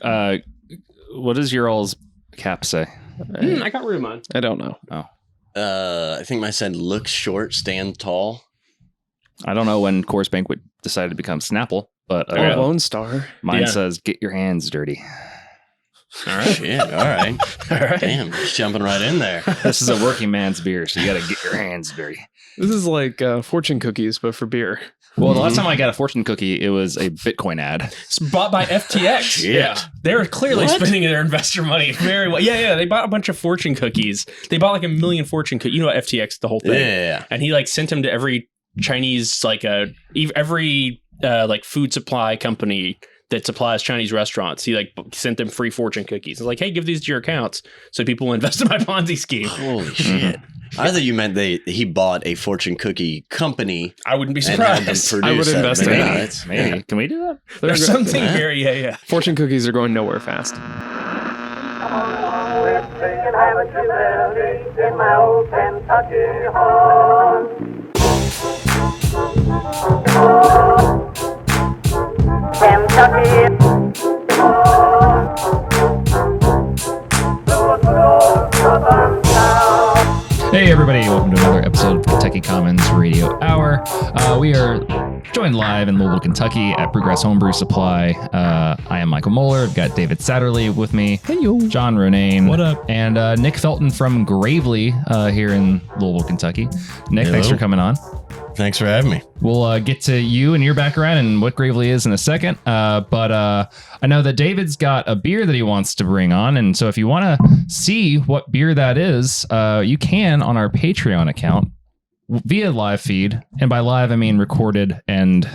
What does your all's cap say? I got room on. I don't know. I think mine said look short, stand tall. I don't know when Coors Banquet decided to become Snapple, but Lone Star. mine says get your hands dirty. All right. Shit. All right. Damn, just jumping right in there. This is a working man's beer, so you got to get your hands dirty. This is like fortune cookies, but for beer. Well, the last time I got a fortune cookie, it was a Bitcoin ad. It's bought by FTX. Shit. Yeah. They're clearly spending their investor money very well. Yeah. They bought a bunch of fortune cookies. They bought like 1 million fortune cookies. You know what FTX, the whole thing. Yeah. And he like sent them to every Chinese, like every like food supply company that supplies Chinese restaurants. He like sent them free fortune cookies. It's like, hey, give these to your accounts so people will invest in my Ponzi scheme. Holy shit. I thought you meant he bought a fortune cookie company. I wouldn't be and had them surprised. I would produce invest that. in Yeah, that. it's- Maybe. yeah. Can we do that? There's something very, yeah. Fortune cookies are going nowhere fast. We're singing haven't you melody in my old Kentucky home. Kentucky. Hey everybody, welcome to another episode of Kentucky Commons Radio Hour. We are joined live in Louisville, Kentucky at Brewgrass Homebrew Supply. I am Michael Moeller. I've got David Satterley with me. Hey, yo. John Ronayne. What up? And Nick Felton from Gravely here in Louisville, Kentucky. Nick, Hello. thanks for coming on. Thanks for having me. We'll get to you and your background and what Gravely is in a second. But I know that David's got a beer that he wants to bring on. And so if you want to see what beer that is, you can on our Patreon account via live feed. And by live, I mean recorded and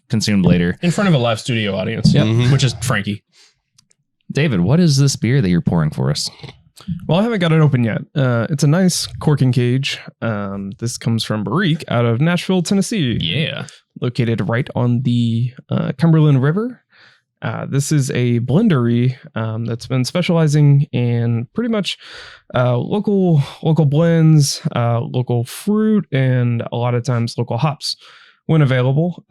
consumed later. In front of a live studio audience, which is Frankie. David, what is this beer that you're pouring for us? Well, I haven't got it open yet. It's a nice corking cage. This comes from Barrique out of Nashville, Tennessee. Yeah. Located right on the Cumberland River. This is a blendery that's been specializing in pretty much local blends, local fruit, and a lot of times local hops when available.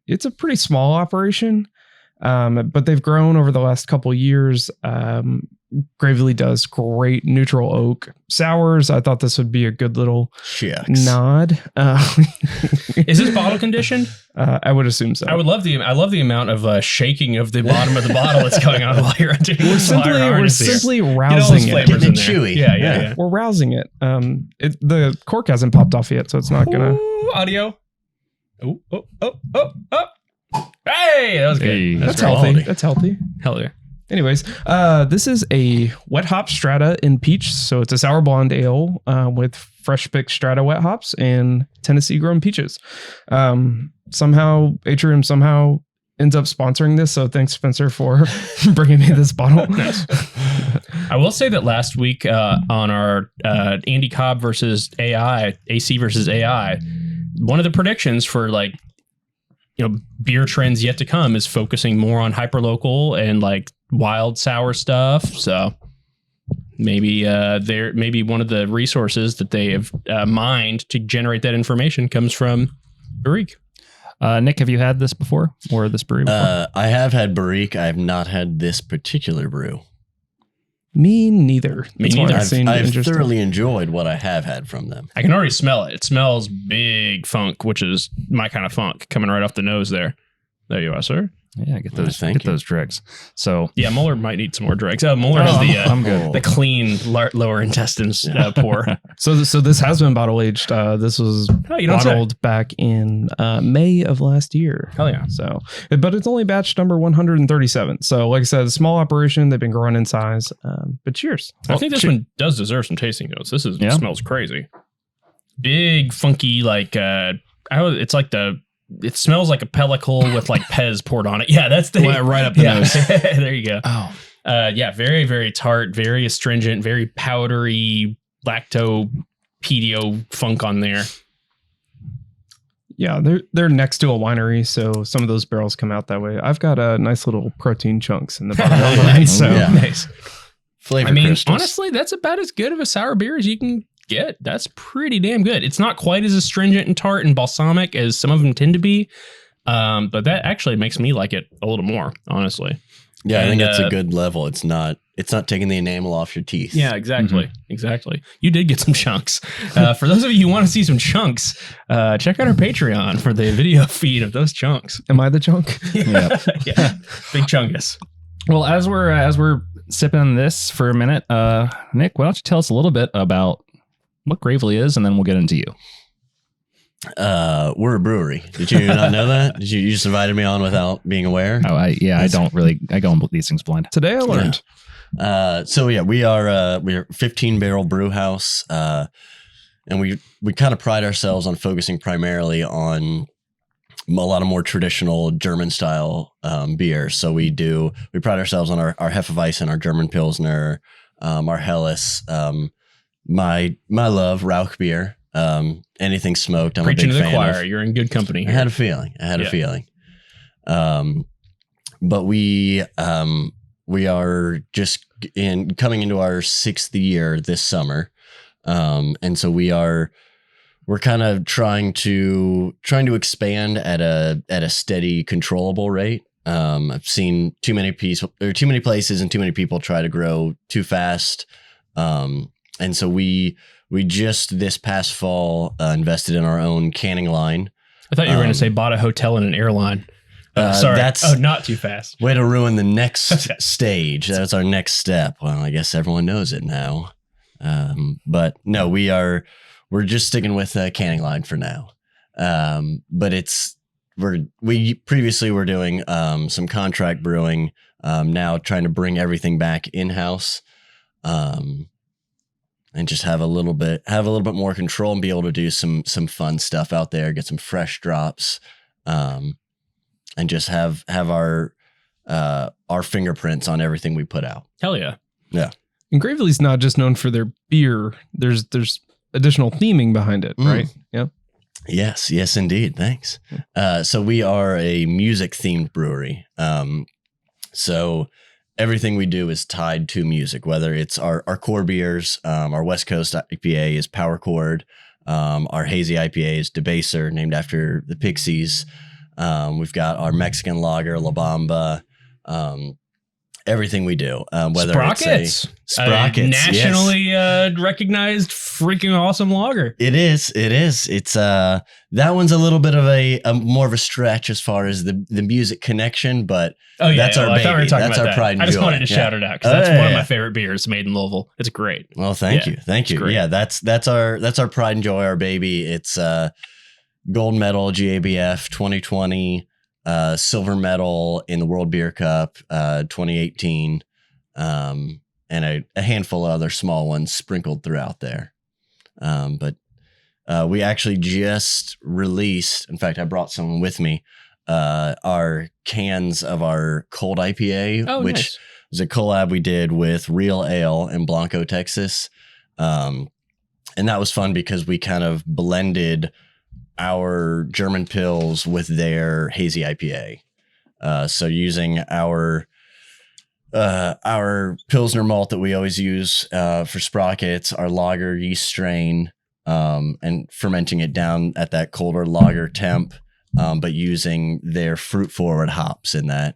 It's a pretty small operation, but they've grown over the last couple years. Gravely does great neutral oak sours. I thought this would be a good little nod. Is this bottle conditioned? I would assume so. I love the amount of shaking of the bottom of the bottle that's going on while you're doing this. We're simply Get all rousing those it. flavors Getting in it there. chewy. Yeah. We're rousing it. The cork hasn't popped off yet, so it's not gonna. Ooh, audio. Oh. Hey, that was good. Hey. That's great. healthy. That's healthy. Hell yeah. Anyways, this is a wet hop Strata in peach, so it's a sour blonde ale with fresh picked Strata wet hops and Tennessee grown peaches. Somehow Atrium ends up sponsoring this, so thanks Spencer for bringing me this bottle. Nice. I will say that last week on our Andy Cobb versus AI, AC versus AI, one of the predictions for beer trends yet to come is focusing more on hyperlocal and like wild sour stuff. So maybe maybe one of the resources that they have mined to generate that information comes from Barrique. Nick, have you had this before or this brew before? I have had Barrique. I have not had this particular brew. Me neither. Me That's why neither. it seemed I've interesting. thoroughly enjoyed what I have had from them. I can already smell it. It smells big funk, which is my kind of funk coming right off the nose there. There you are, sir. Yeah, get those thank you. those dregs. So Yeah, Mueller might need some more dregs. Oh, Mueller has I'm good. the clean lower intestines pour. So this has been bottle aged. This was Oh, you don't say. bottled back in May of last year. Hell yeah. So, but it's only batch number 137. So, like I said, a small operation. They've been growing in size. But cheers. I think this one does deserve some tasting notes. This is Yeah. smells crazy. Big, funky, it smells like a pellicle with like Pez poured on it. Yeah, that's the right up the nose. There you go. Oh, Yeah, very, very tart, very astringent, very powdery, lacto-pedio funk on there. Yeah, they're next to a winery, so some of those barrels come out that way. I've got nice little protein chunks in the bottom of mine. So Yeah. Nice. Flavor I mean, crystals. honestly, that's about as good of a sour beer as you can get. That's pretty damn good. It's not quite as astringent and tart and balsamic as some of them tend to be, but that actually makes me like it a little more, honestly. Yeah, I And, think that's a good level. It's not taking the enamel off your teeth. Yeah, exactly. Exactly. You did get some chunks. For those of you who want to see some chunks, check out our Patreon for the video feed of those chunks. Am I the chunk? Yeah. Yeah. Big chungus. Well, as we're sipping on this for a minute, Nick, why don't you tell us a little bit about what Gravely is, and then we'll get into you. We're a brewery. Did you not know that? You just invited me on without being aware? Oh, I go on these things blind. Today I learned. So yeah, we're a 15 barrel brew house, and we kind of pride ourselves on focusing primarily on a lot of more traditional German style beer. So we pride ourselves on our Hefeweizen, our German Pilsner, our Helles, my love Rauchbier, anything smoked. I'm Preaching a to big the fan choir. of. You're in good company. I had a feeling. But we are just coming into our 6th year this summer. And so we're kind of trying to expand at a steady, controllable rate. I've seen too many places and too many people try to grow too fast. And so we just this past fall invested in our own canning line. I thought you were going to say bought a hotel and an airline. Sorry. Not too fast. Way to ruin the next stage. That's our next step. Well, I guess everyone knows it now. But no, we're just sticking with a canning line for now. But we previously were doing some contract brewing. Now trying to bring everything back in-house. And just have a little bit more control and be able to do some fun stuff out there, get some fresh drops, and just have our fingerprints on everything we put out. Hell yeah. Yeah. And Gravely's not just known for their beer. There's additional theming behind it, right? Yeah. Yes, indeed. Thanks. So we are a music themed brewery. So everything we do is tied to music, whether it's our core beers, our West Coast IPA is Power Chord, our hazy IPA is Debaser, named after the Pixies. We've got our Mexican lager, La Bamba, everything we do, whether Sprockets. Sprockets, nationally recognized freaking awesome lager. It is. It's that one's a little bit of a more of a stretch as far as the music connection, but that's our baby. That's our pride and joy. I just wanted to shout it out because that's one of my favorite beers made in Louisville. It's great. Well, thank you. Great. Yeah, that's our pride and joy, our baby. It's gold medal GABF 2020, silver medal in the World Beer Cup 2018, and a handful of other small ones sprinkled throughout there. But we actually just released, in fact, I brought some with me, our cans of our cold IPA, which was a collab we did with Real Ale in Blanco, Texas. And that was fun because we kind of blended our German Pils with their hazy IPA. So using our Pilsner malt that we always use for Sprockets, our lager yeast strain, and fermenting it down at that colder lager temp, but using their fruit forward hops in that.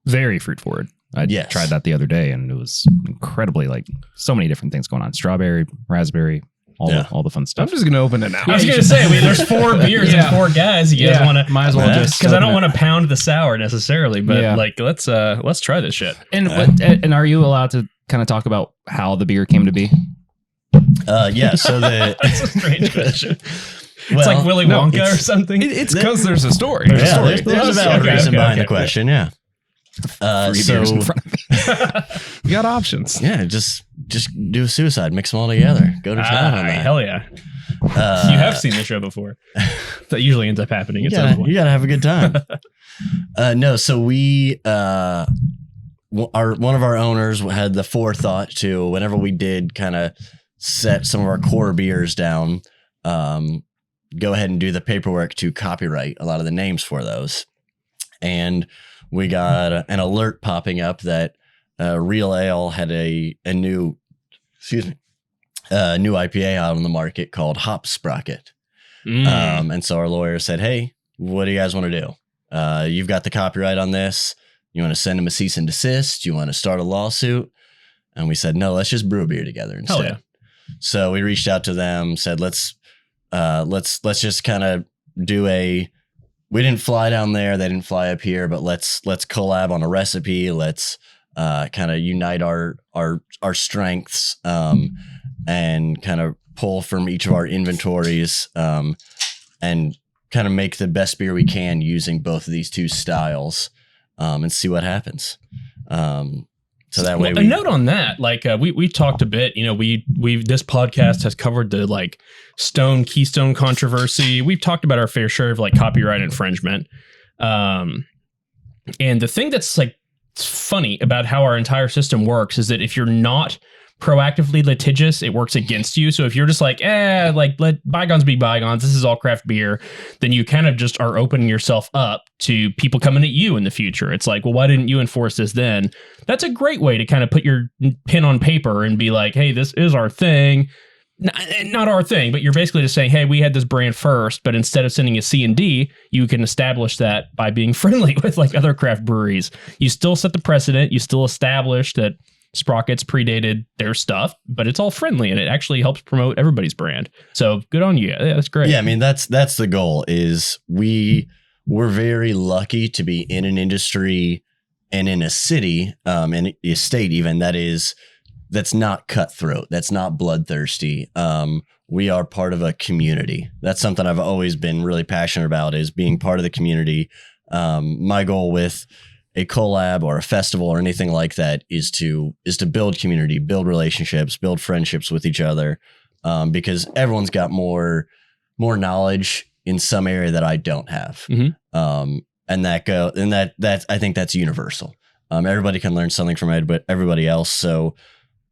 Very fruit forward. I tried that the other day, and it was incredibly, like, so many different things going on. Strawberry, raspberry, all the fun stuff. I'm just going to open it now. I was going to say, there's 4 beers and 4 guys. You guys want to, might as well just, because I don't want to pound the sour necessarily, but let's try this shit. And are you allowed to kind of talk about how the beer came to be? Yeah. So that's a strange question. It's like Willy Wonka or something. It's because there's a story. There's a valid reason behind the question. Yeah. 3 beers in front of me. You got options. Yeah, just do a suicide, mix them all together, go to town on that. Hell yeah! You have seen the show before. That usually ends up happening. You gotta have a good time. No, so we one of our owners had the forethought to, whenever we did kind of set some of our core beers down, go ahead and do the paperwork to copyright a lot of the names for those, and we got an alert popping up that Real Ale had a new IPA out on the market called Hop Sprocket. And so our lawyer said, "Hey, what do you guys want to do?" You've got the copyright on this. You want to send them a cease and desist? You want to start a lawsuit? And we said, no, let's just brew a beer together instead. Hell yeah. So we reached out to them, said, let's just kind of do we didn't fly down there. They didn't fly up here, but let's collab on a recipe. Let's kind of unite our strengths and kind of pull from each of our inventories and kind of make the best beer we can using both of these two styles and see what happens. So that way, a note on that, like we talked a bit. You know, we this podcast has covered the like Stone Keystone controversy. We've talked about our fair share of like copyright infringement. And the thing that's like funny about how our entire system works is that if you're not proactively litigious, it works against you. So if you're just like, like let bygones be bygones, this is all craft beer, then you kind of just are opening yourself up to people coming at you in the future. It's like, well, why didn't you enforce this then? That's a great way to kind of put your pen on paper and be like, hey, this is our thing. Not our thing, but you're basically just saying, hey, we had this brand first, but instead of sending a C&D, you can establish that by being friendly with like other craft breweries. You still set the precedent. You still establish that Sprockets predated their stuff, but it's all friendly and it actually helps promote everybody's brand. So good on you. Yeah, that's great. Yeah, I mean, that's the goal. Is we're very lucky to be in an industry and in a city, in a state even that's not cutthroat, that's not bloodthirsty. We are part of a community. That's something I've always been really passionate about, is being part of the community. My goal with a collab or a festival or anything like that is to build community, build relationships, build friendships with each other, because everyone's got more knowledge in some area that I don't have. Mm-hmm. And that's I think that's universal. Everybody can learn something from everybody else. So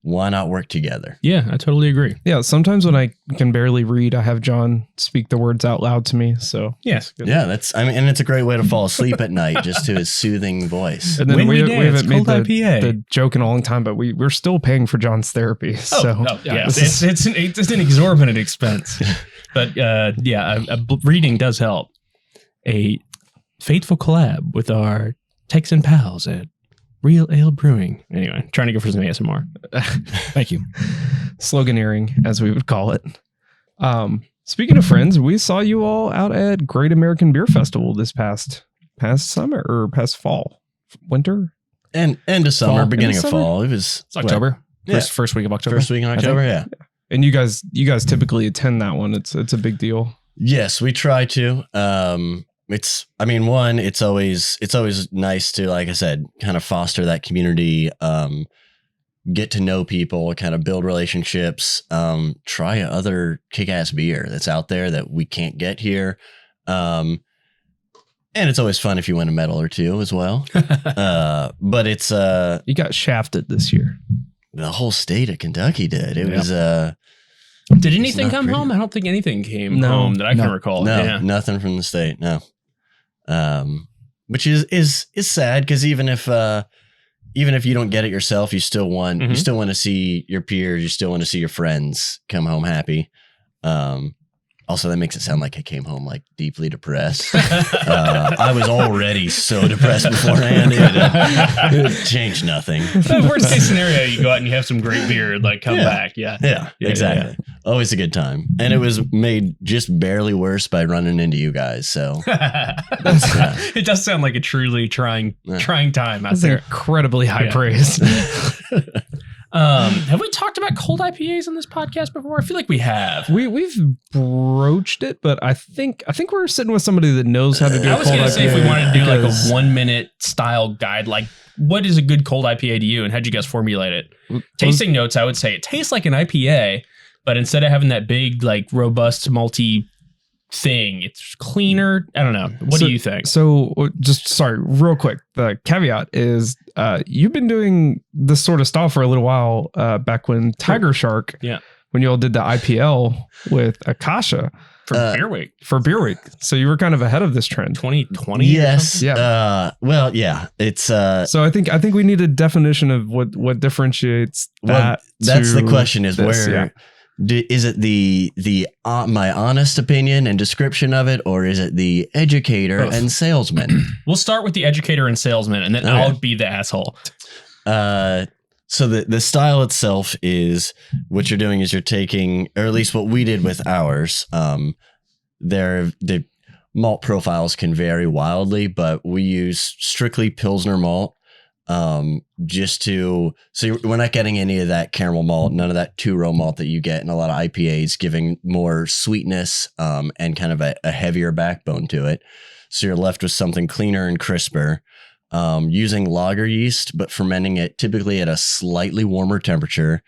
why not work together? Yeah, I totally agree. Yeah, sometimes when I can barely read, I have John speak the words out loud to me. So yes, yeah, and it's a great way to fall asleep at night, just to his soothing voice. And then we haven't made the joke in a long time, but we're still paying for John's therapy. It's an exorbitant expense. But reading does help. A faithful collab with our Texan pals at Real Ale Brewing. Anyway, trying to go for some ASMR. Thank you. Sloganeering, as we would call it. Speaking of friends, we saw you all out at Great American Beer Festival this past summer or past fall, winter, and end of summer, fall, beginning of fall. It's October. Yeah. First week of October. First week in October, yeah. And you guys typically attend that one. It's a big deal. Yes, we try to. It's always nice to, like I said, kind of foster that community, get to know people, kind of build relationships, try other kick-ass beer that's out there that we can't get here. And it's always fun if you win a medal or two as well. But it's you got shafted this year. The whole state of Kentucky did. It was Did anything come home? I don't think anything came home that I can recall. No, nothing from the state. No. Which is sad, because even if you don't get it yourself, you still want to see your peers, you still want to see your friends come home happy. Also, that makes it sound like I came home like deeply depressed. I was already so depressed beforehand. It changed nothing. Worst case scenario, you go out and you have some great beer and like come back. Yeah, exactly. Yeah. Always a good time. And it was made just barely worse by running into you guys. So it does sound like a truly trying time out there. Incredibly high praise. Have we talked about cold IPAs on this podcast before? I feel like we have. We've broached it, but I think we're sitting with somebody that knows how to do. I was going to say, if we wanted to do like a 1 minute style guide, like what is a good cold IPA to you, and how'd you guys formulate it? Tasting notes, I would say it tastes like an IPA, but instead of having that big, like robust malty thing, it's cleaner. I don't know. What do you think? So real quick, the caveat is you've been doing this sort of style for a little while, back when Tiger Shark, when you all did the IPL with Akasha for Beer Week. So you were kind of ahead of this trend. 2020. Yes. Yeah. Well, yeah. It's so I think we need a definition of what differentiates that. That's the question, is this, where Is it the my honest opinion and description of it, or is it the educator and salesman? We'll start with the educator and salesman, and then Okay. I'll be the asshole. So the style itself is what you're doing is you're taking, or at least what we did with ours. The malt profiles can vary wildly, but we use strictly Pilsner malt. We're not getting any of that caramel malt, none of that 2-row malt that you get in a lot of IPAs, giving more sweetness and kind of a heavier backbone to it. So you're left with something cleaner and crisper. Using lager yeast, but fermenting it typically at a slightly warmer temperature.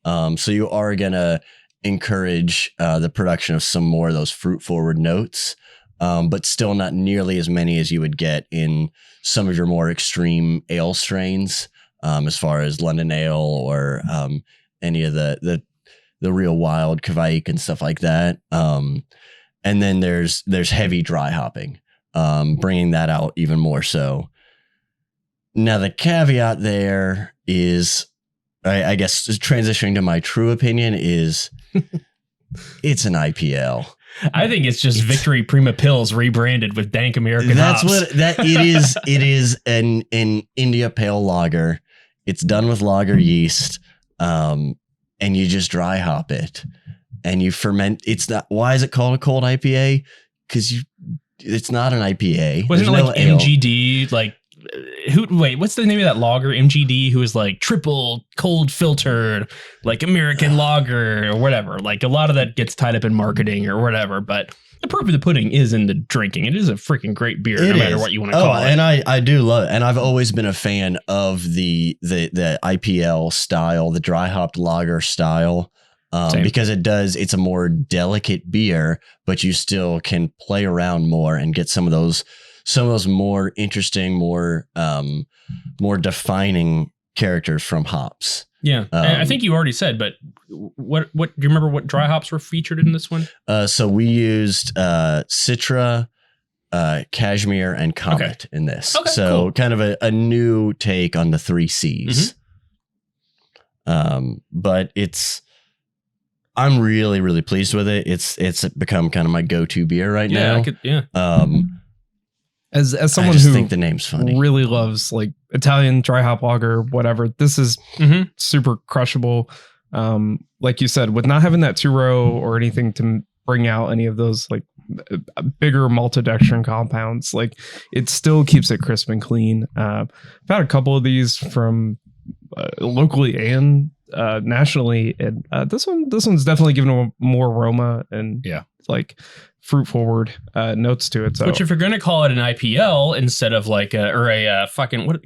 So you are going to encourage the production of some more of those fruit forward notes, but still not nearly as many as you would get in some of your more extreme ale strains, as far as London ale or any of the real wild Barrique and stuff like that. And then there's heavy dry hopping, bringing that out even more so. Now, the caveat there is, I guess, transitioning to my true opinion is it's an IPL. I think it's just Victory Prima Pills rebranded with dank American hops. It is an India Pale Lager. It's done with lager yeast, and you just dry hop it, and you ferment. It's not. Why is it called a cold IPA? Because it's not an IPA. Wasn't There's it no like ale. MGD? Like, wait, what's the name of that lager? MGD, who is like triple cold filtered, like American lager or whatever. Like a lot of that gets tied up in marketing or whatever, but the proof of the pudding is in the drinking. It is a freaking great beer, no matter what you want to call it. And I do love it. And I've always been a fan of the IPL style, the dry hopped lager style. Because it's a more delicate beer, but you still can play around more and get some of those more interesting, more defining characters from hops. Yeah, I think you already said, but what do you remember? What dry hops were featured in this one? So we used Citra, Cashmere, and Comet in this. Okay, so cool. Kind of a new take on the 3 C's. Mm-hmm. But I'm really, really pleased with it. It's become kind of my go-to beer right now. As someone I just who think the name's funny, really loves like Italian dry hop lager, whatever, this is super crushable. Like you said, with not having that 2-row or anything to bring out any of those like bigger maltodextrin compounds, like it still keeps it crisp and clean. I've had a couple of these from locally and nationally, and this one's definitely given a more aroma and like fruit forward notes to it. So, which if you're going to call it an IPL instead of like a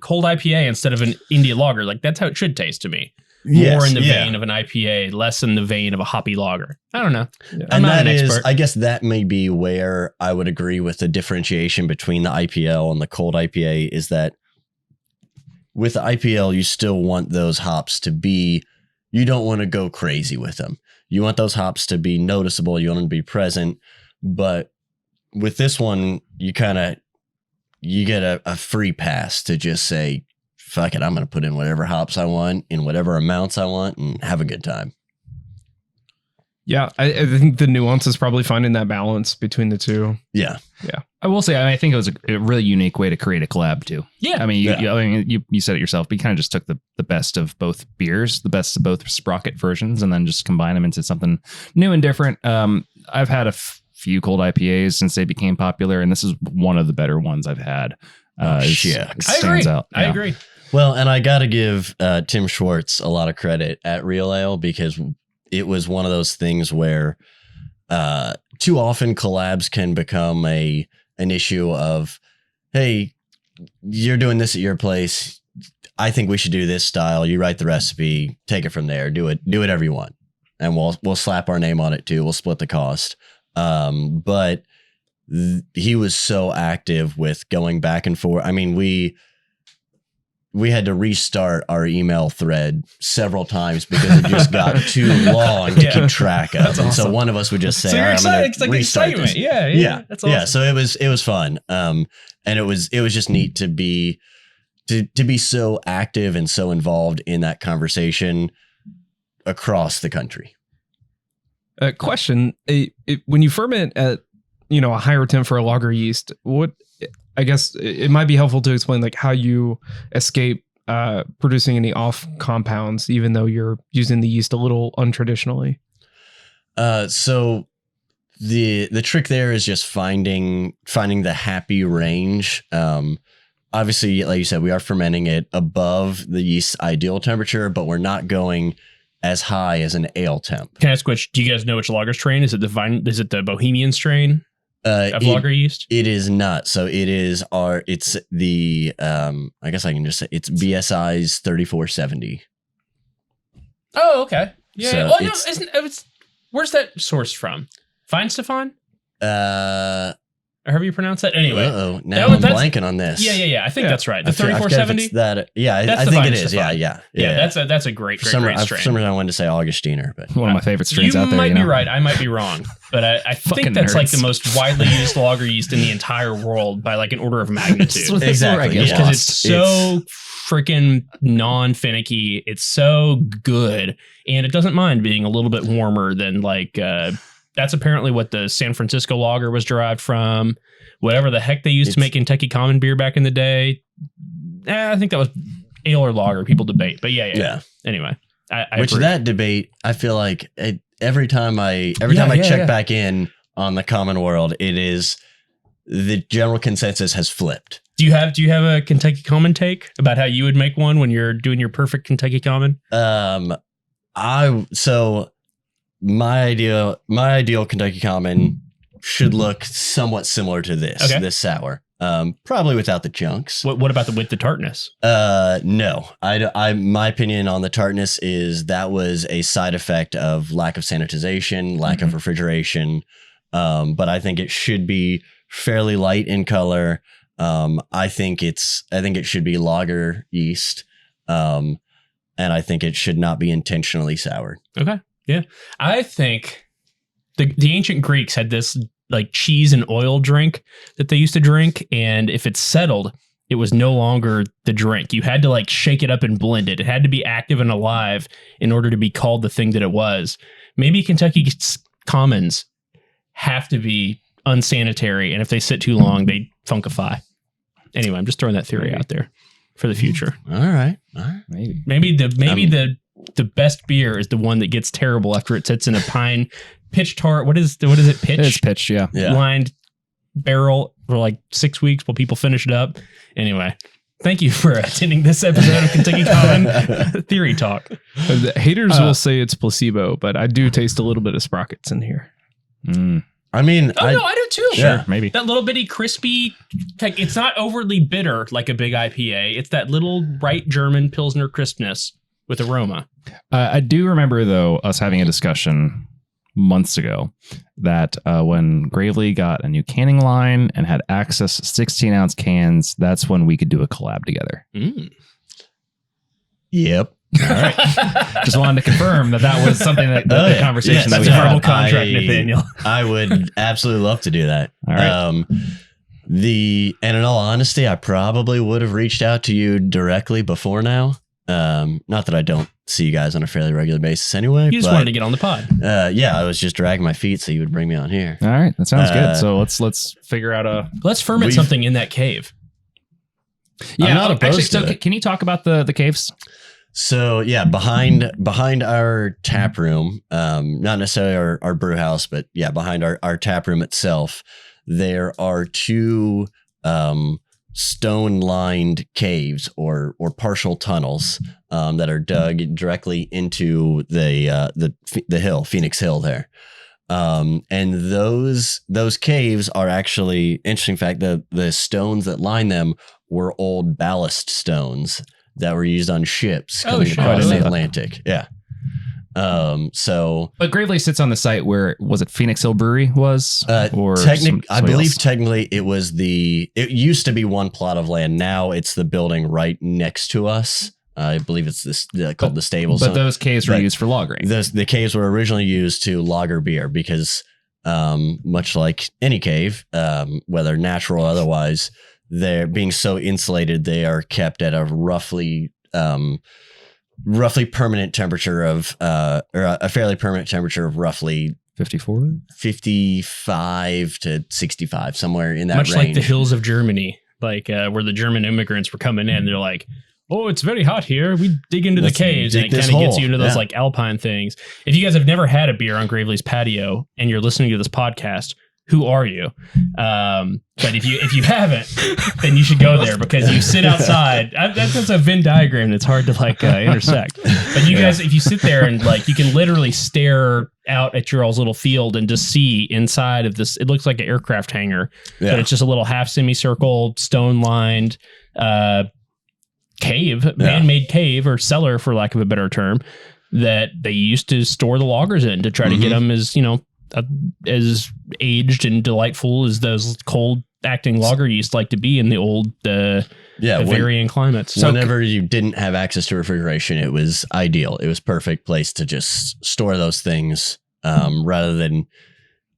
cold IPA instead of an India lager, like that's how it should taste to me. More in the vein of an IPA, less in the vein of a hoppy lager. I don't know. Yeah. I'm not an is, expert. I guess that may be where I would agree with the differentiation between the IPL and the cold IPA is that with the IPL, you still want those hops to be, you don't want to go crazy with them. You want those hops to be noticeable. You want them to be present. But with this one, you get a free pass to just say, fuck it, I'm going to put in whatever hops I want in whatever amounts I want and have a good time. Yeah, I think the nuance is probably finding that balance between the two. Yeah. I will say, I think it was a really unique way to create a collab too. Yeah. I mean, you said it yourself, but you kind of just took the best of both beers, the best of both Sprocket versions, and then just combine them into something new and different. I've had a few cold IPAs since they became popular, and this is one of the better ones I've had. Shucks. I agree. Well, and I got to give Tim Schwartz a lot of credit at Real Ale because it was one of those things where too often collabs can become an issue of, hey, you're doing this at your place. I think we should do this style. You write the recipe, take it from there, do whatever you want. And we'll slap our name on it too. We'll split the cost. But he was so active with going back and forth. I mean, we had to restart our email thread several times because it just got too long to keep track of. That's and awesome. so one of us would just say, So you're excited. It's like restart excitement. this. Yeah. That's awesome. Yeah. So it was fun. And it was just neat to be so active and so involved in that conversation across the country. Question: when you ferment at a higher temp for a lager yeast, what I guess it might be helpful to explain like how you escape producing any off compounds, even though you're using the yeast a little untraditionally. So the trick there is just finding the happy range. Obviously, like you said, we are fermenting it above the yeast's ideal temperature, but we're not going as high as an ale temp. Can I ask which? Do you guys know which lager strain? Is it the Bohemian strain of lager yeast? It is not. So it's the I guess I can just say it's BSI's 3470. Oh, okay. Yeah. So Well, no, where's that sourced from? Fine Stefan? Or however you pronounce that. Anyway. Now I'm blanking on this. Yeah. I think that's right. The 3470? I think it is. Yeah. That's a great strain. For some reason I wanted to say Augustiner, but One of my favorite strains out there. You might be right. I might be wrong. But I think that's like the most widely used lager yeast in the entire world by like an order of magnitude. Exactly. Because it's so freaking non-finicky. It's so good. And it doesn't mind being a little bit warmer than like... that's apparently what the San Francisco lager was derived from. Whatever the heck they used to make Kentucky Common beer back in the day. I think that was ale or lager. People debate. But yeah. Anyway. I Which agree. that debate, I feel like every time I check back in on the common world, it is the general consensus has flipped. Do you have a Kentucky Common take about how you would make one when you're doing your perfect Kentucky Common? My ideal Kentucky Common should look somewhat similar to this sour. Probably without the chunks. What about with the tartness? No. My opinion on the tartness is that was a side effect of lack of sanitization, lack of refrigeration. But I think it should be fairly light in color. I think it should be lager yeast. And I think it should not be intentionally soured. Okay. Yeah. I think the ancient Greeks had this like cheese and oil drink that they used to drink. And if it's settled, it was no longer the drink. You had to like shake it up and blend it. It had to be active and alive in order to be called the thing that it was. Maybe Kentucky Commons have to be unsanitary. And if they sit too long, they funkify. Anyway, I'm just throwing that theory out there for the future. All right. Maybe the best beer is the one that gets terrible after it sits in a pine pitch tart. What is it? Pitch? It's pitched, yeah. Lined barrel for like 6 weeks while people finish it up. Anyway, thank you for attending this episode of Kentucky Common Theory Talk. The haters will say it's placebo, but I do taste a little bit of sprockets in here. I mean, I do too. Sure, maybe. That little bitty crispy, like it's not overly bitter like a big IPA. It's that little bright German Pilsner crispness with aroma. I do remember, though, us having a discussion months ago that when Gravely got a new canning line and had access to 16-ounce cans, that's when we could do a collab together. Yep. All right. Just wanted to confirm that was something that the conversation that we That's a had. verbal contract, Nathaniel. I would absolutely love to do that. All right. And in all honesty, I probably would have reached out to you directly before now. Not that I don't see you guys on a fairly regular basis anyway. You just wanted to get on the pod. I was just dragging my feet so you would bring me on here. All right, that sounds good. So let's figure out Let's ferment something in that cave. Yeah, I'm not opposed to it. Can you talk about the caves? So yeah, behind our tap room, not necessarily our brew house, but yeah, behind our tap room itself, there are two stone-lined caves or partial tunnels that are dug directly into the hill, Phoenix Hill there. And those caves are actually, interesting fact, the stones that line them were old ballast stones that were used on ships coming across the Atlantic. Yeah. But Gravely sits on the site where, was it Phoenix Hill Brewery was? I believe technically it used to be one plot of land. Now it's the building right next to us. I believe it's this called the stables. But those caves were used for lagering. The caves were originally used to lager beer because much like any cave, whether natural or otherwise, they're being so insulated, they are kept at a roughly permanent temperature of, or a fairly permanent temperature of roughly 54? 55 to 65, somewhere in that Much range. like the hills of Germany, like where the German immigrants were coming in. They're like, oh, it's very hot here. We dig into the Let's caves, and dig it this kind of gets hole. you into those Yeah. like alpine things. If you guys have never had a beer on Gravely's patio and you're listening to this podcast, who are you? But if you haven't, then you should go there because you sit outside. That's a Venn diagram that's hard to like intersect. But you guys, if you sit there and like, you can literally stare out at your all's little field and just see inside of this. It looks like an aircraft hangar, but it's just a little half semicircle, stone lined cave, man-made cave or cellar, for lack of a better term, that they used to store the loggers in to try to get them as as aged and delightful as those cold acting lager yeast like to be in the old Bavarian climates. So whenever you didn't have access to refrigeration, it was ideal. It was perfect place to just store those things rather than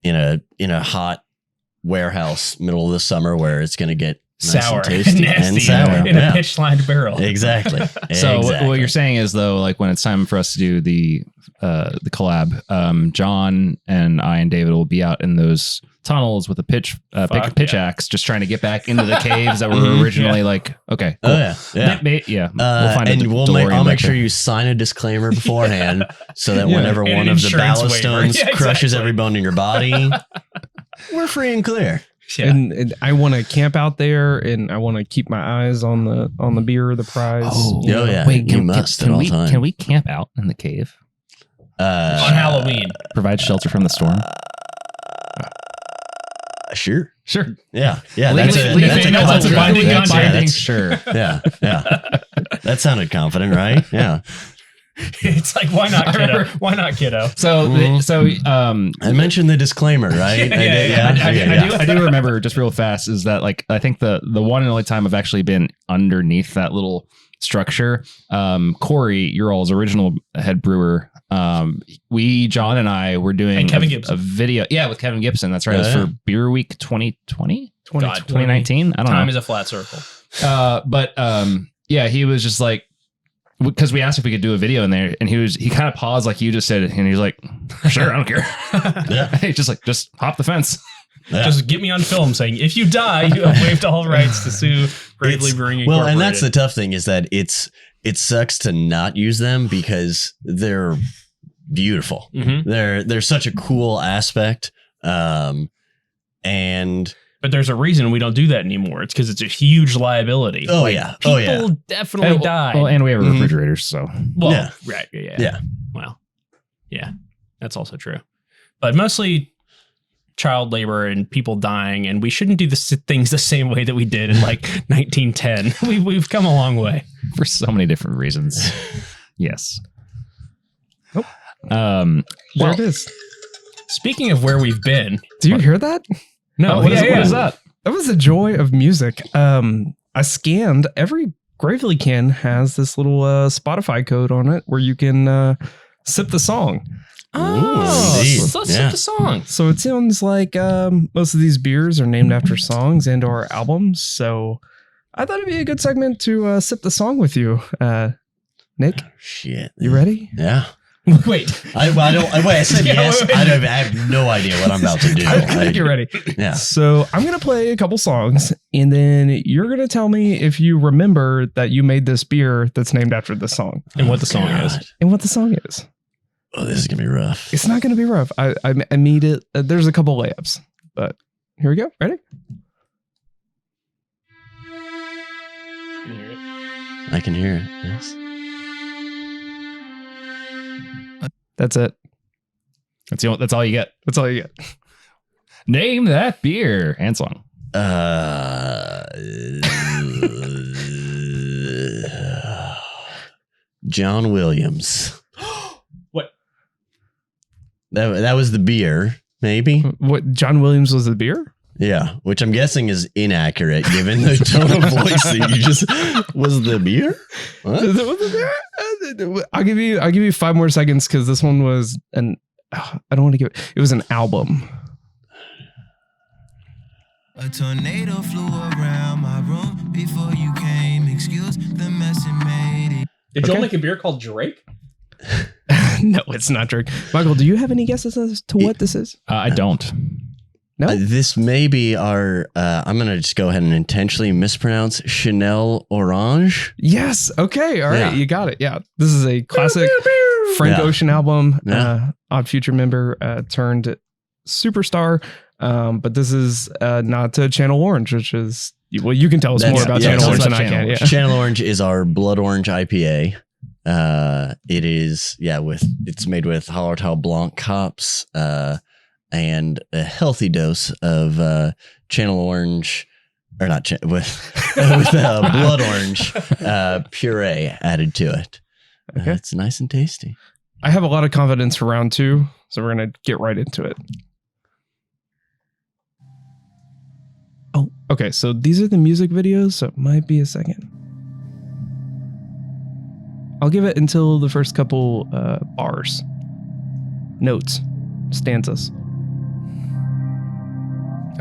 in a hot warehouse middle of the summer where it's going to get nice sour, and tasty nasty, and sour in a pitch-lined barrel. Exactly. So Exactly. what you're saying is, though, like when it's time for us to do the collab, John and I and David will be out in those tunnels with a pitch axe, just trying to get back into the caves that were originally like, okay, cool. Oh yeah. We'll find and a I'll DeLorean make back sure there. you sign a disclaimer beforehand so that whenever And one an of the insurance ballast waiver. stones Yeah, crushes exactly. every bone in your body, we're free and clear. Yeah. And I want to camp out there, and I want to keep my eyes on the beer, the prize. Oh, you know. yeah. Wait, you must at all times. can we camp out in the cave? On Halloween. Provide shelter from the storm? Sure. Sure. Yeah. Yeah. Leave That's it- a leave that's it- a no, that's a confident- binding that's- contract. that's- Sure. Yeah. Yeah. That sounded confident, right? Yeah. It's like, why not, kiddo? Why not, kiddo? So, I mentioned the disclaimer, right? I do remember just real fast is that like I think the one and only time I've actually been underneath that little structure. Corey, your all's original head brewer. John and I were doing And Kevin Gibson. a video. Yeah, with Kevin Gibson. That's right. It was Yeah. for Beer Week 2020, God, 2019. I don't Time know. is a flat circle. Yeah, he was just like, because we asked if we could do a video in there, and he kind of paused like you just said, and he was like, sure, I don't care. Yeah. He's just like, just hop the fence. Yeah. Just get me on film saying, if you die, you have waived all rights to sue Gravely Brewing Well, and that's the Incorporated. tough thing is that it sucks to not use them because they're beautiful. Mhm. They're such a cool aspect. And But there's a reason we don't do that anymore. It's because it's a huge liability. Oh, Like, yeah. Oh, yeah. People definitely die. Well, and we have Mhm. refrigerators, so Well, Yeah. right. Yeah. Yeah. Well, yeah, that's also true. But mostly child labor and people dying, and we shouldn't do things the same way that we did in like 1910. We've come a long way. for so many different reasons. Yes. Nope. Well, There it is. Speaking of where we've been, Do you hear that? no, what is that? That was the joy of music. I scanned every Gravely can has this little Spotify code on it where you can sip the song. Oh, indeed. so let's Yeah. sip the song. So it sounds like most of these beers are named after songs and or albums. So I thought it'd be a good segment to sip the song with you. Nick, shit. you ready? Yeah. Wait, I said Yeah, yes. wait. I have no idea what I'm about to do. I think you're ready. Yeah. So I'm going to play a couple songs and then you're going to tell me if you remember that you made this beer that's named after the song and what the song is. God. and what the song is. Oh, this is gonna be rough. It's not going to be rough. I made it. There's a couple layups, but here we go. Ready? I can hear it. Yes. That's it. That's all you get. That's all you get. Name that beer and song. John Williams. What? That was the beer, maybe. What John Williams was the beer? Yeah, which I'm guessing is inaccurate given the tone of voice that you just was the beer. What? I'll give you 5 more seconds because this one was I don't want to give it was an album. A tornado flew around my room before you came. Excuse the mess it made it. Did Joel Okay. make a beer called Drake? No, it's not drink. Michael, do you have any guesses as to what this is? I don't. No. This may be our. I'm gonna just go ahead and intentionally mispronounce Chanel Orange. Yes. Okay. All right. Yeah. You got it. Yeah. This is a classic Frank Yeah. Ocean album. Yeah. Odd Future member turned superstar. But this is not to Channel Orange, which is, well, you can tell us more about Channel tell Orange us than about I can. Channel Yeah. Channel Orange is our Blood Orange IPA. It is it's made with Hallertau Blanc hops and a healthy dose of Channel Orange, or not with Blood Orange puree added to it. Okay. It's nice and tasty. I have a lot of confidence for round 2, so we're going to get right into it. Oh, okay. So these are the music videos, so it might be a second. I'll give it until the first couple bars, notes, stanzas.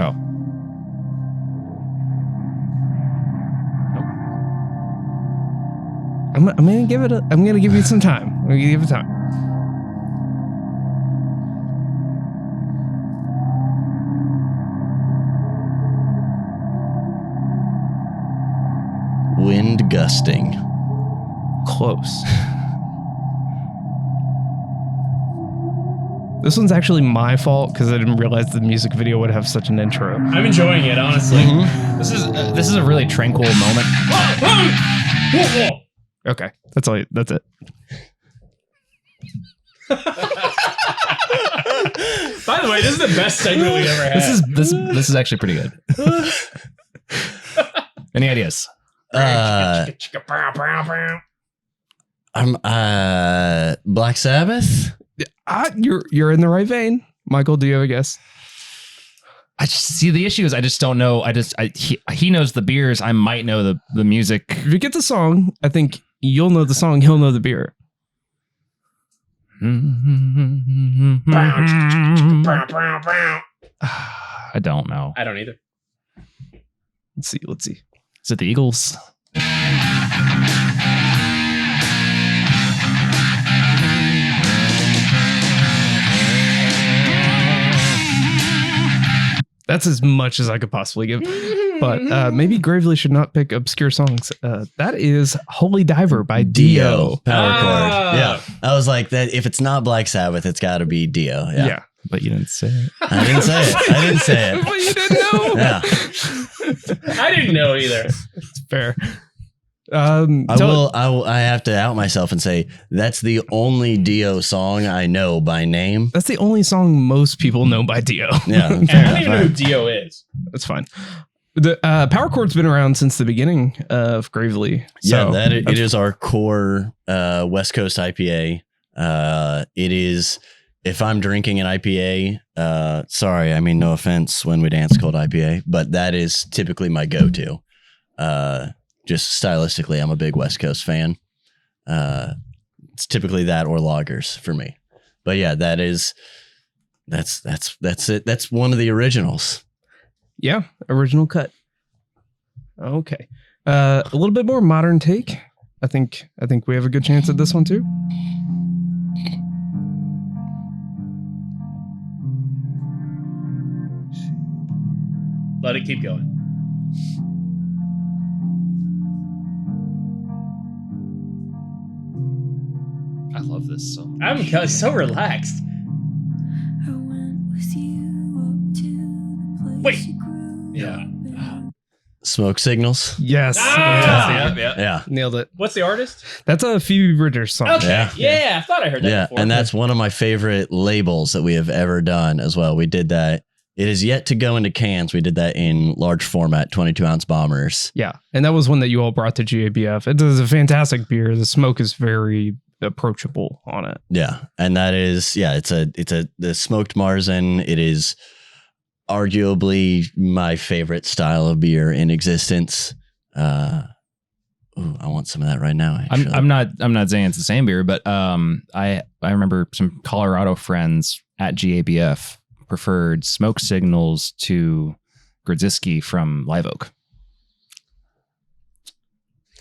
Oh. I'm gonna give it. I'm gonna give you some time. I'm gonna give it time. Wind gusting. Close. This one's actually my fault because I didn't realize the music video would have such an intro. I'm enjoying it, honestly. This is a really tranquil moment. Okay, that's all. That's it. By the way, this is the best segment we've ever had. This is actually pretty good. Any ideas? I'm Black Sabbath. You're in the right vein, Michael. Do you have a guess? I just see the issue is I just don't know. He knows the beers. I might know the music. If you get the song, I think you'll know the song. He'll know the beer. I don't know. I don't either. Let's see. Is it the Eagles? That's as much as I could possibly give. But maybe Gravely should not pick obscure songs. That is Holy Diver by Dio. Power chord. Ah. Yeah. I was like, that. If it's not Black Sabbath, it's got to be Dio. Yeah. But you didn't say it. I didn't say it. But you didn't know. Yeah. I didn't know either. It's fair. I have to out myself and say that's the only Dio song I know by name. That's the only song most people know by Dio. Yeah. And I don't even know who Dio is. That's fine. The power chord's been around since the beginning of Gravely. Yeah, it is our core West Coast IPA. It is, if I'm drinking an IPA, sorry, I mean no offense when we dance cold IPA, but that is typically my go-to. Just stylistically, I'm a big West Coast fan. It's typically that or lagers for me. But yeah, that's it. That's one of the originals. Yeah, original cut. Okay. A little bit more modern take. I think we have a good chance at this one too. Let it keep going. I love this song. I'm so relaxed. Wait. Yeah. Smoke Signals. Yes. Ah! Yeah. Nailed it. What's the artist? That's a Phoebe Bridgers song. Okay. Yeah. I thought I heard that Yeah, before. and that's one of my favorite labels that we have ever done as well. We did that. It is yet to go into cans. We did that in large format, 22-ounce bombers. Yeah. And that was one that you all brought to GABF. It is a fantastic beer. The smoke is very approachable on it. Yeah, and that is it's the smoked Marzen. It is arguably my favorite style of beer in existence. I want some of that right now. Actually. I'm not saying it's the same beer, but I remember some Colorado friends at GABF preferred Smoke Signals to Grodziski from Live Oak.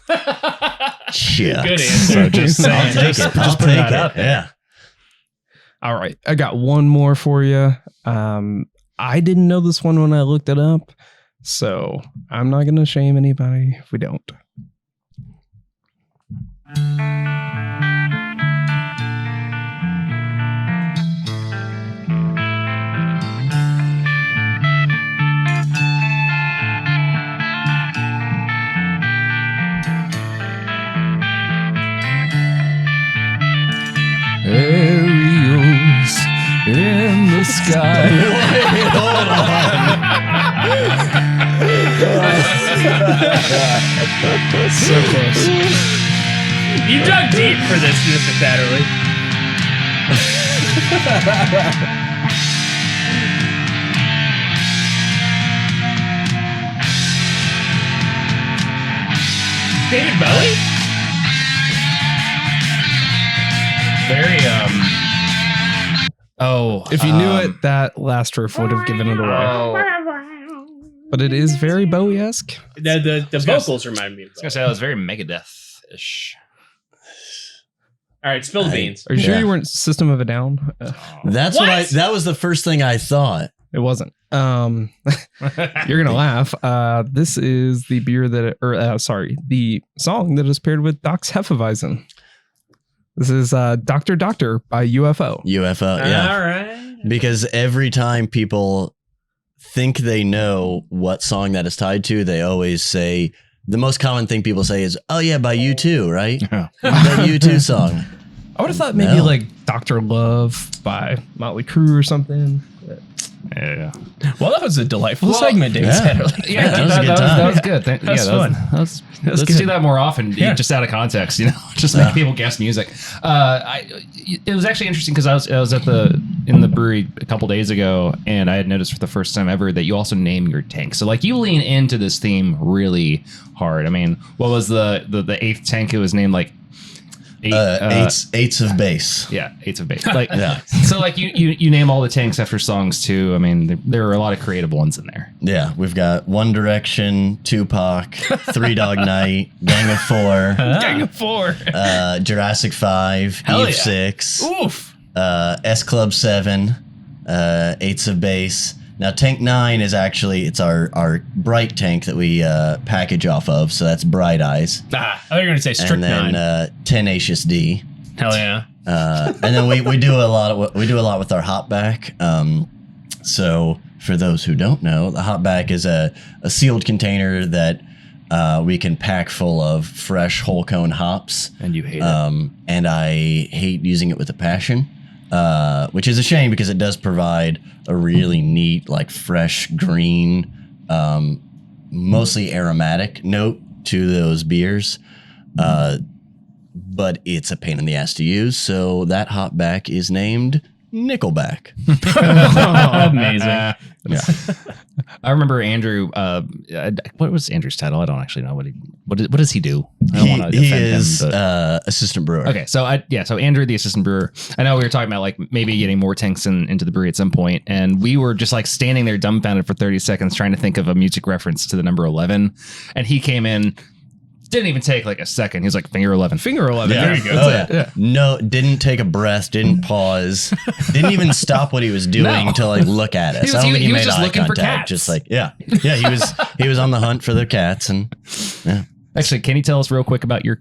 Yeah. Good answer. So just saying, I'll take it. Just putting that out there. Yeah. All right, I got one more for you. I didn't know this one when I looked it up, so I'm not going to shame anybody if we don't. Aerials in the sky. So close. You dug deep for this, Mr. Tatterley. David Bowie? Very If you knew it, that last riff would have given it away. But it is very Bowie-esque. The vocals remind me of I was gonna say that was very Megadeth-ish. All right, spill the beans. Are you sure Yeah. you weren't System of a Down? That's what that was the first thing I thought. It wasn't. You're gonna laugh. This is the beer that, the song that is paired with Doc's Hefeweizen. This is Dr. Doctor by UFO. UFO, yeah. All right. Because every time people think they know what song that is tied to, they always say, the most common thing people say is, oh yeah, by U2, right? Yeah. That U2 song. I would have thought maybe No. like Dr. Love by Motley Crue or something. Yeah. Well, that was a delightful Well, segment, David yeah. Tatterley. Yeah, that was a good time. that was good. That was fun. Let's good. do that more often, Yeah. just out of context, just make people guess music. It was actually interesting because I was in the brewery a couple days ago, and I had noticed for the first time ever that you also name your tank. So like you lean into this theme really hard. I mean, what was the eighth tank? It was named like Eights of base. Yeah, eights of base. Like Yeah. So like you name all the tanks after songs too. I mean, there are a lot of creative ones in there. Yeah, we've got One Direction, Tupac, Three Dog Night, Gang of Four, Gang of Four. Jurassic 5, Hell Eve yeah. 6, Oof. S Club 7, Eights of Base. Now, Tank 9 is actually, it's our bright tank that we package off of, so that's Bright Eyes. I thought you were going to say Strict And then 9. Tenacious D. Hell yeah. And then we do a lot with our hopback. So for those who don't know, the hopback is a sealed container that we can pack full of fresh whole cone hops. And you hate it. And I hate using it with a passion, which is a shame because it does provide a really neat, like fresh green, mostly aromatic note to those beers. But it's a pain in the ass to use. So that hopback is named Nickelback. Amazing. I remember Andrew. What was Andrew's title? I don't actually know what does he do? I don't want to He offend is him. But. assistant brewer. Okay, so Andrew, the assistant brewer. I know we were talking about like maybe getting more tanks into the brewery at some point, and we were just like standing there dumbfounded for 30 seconds trying to think of a music reference to the number 11, and he came in. Didn't even take like a second. He was like finger 11. Finger 11. Yeah. There you go. Oh, That's yeah. it. No, didn't take a breath, didn't pause, didn't even stop what he was doing to like look at us. He was- I don't think he he was made just eye looking for contact. cats. Just like he was on the hunt for the cats, and Actually, can you tell us real quick about your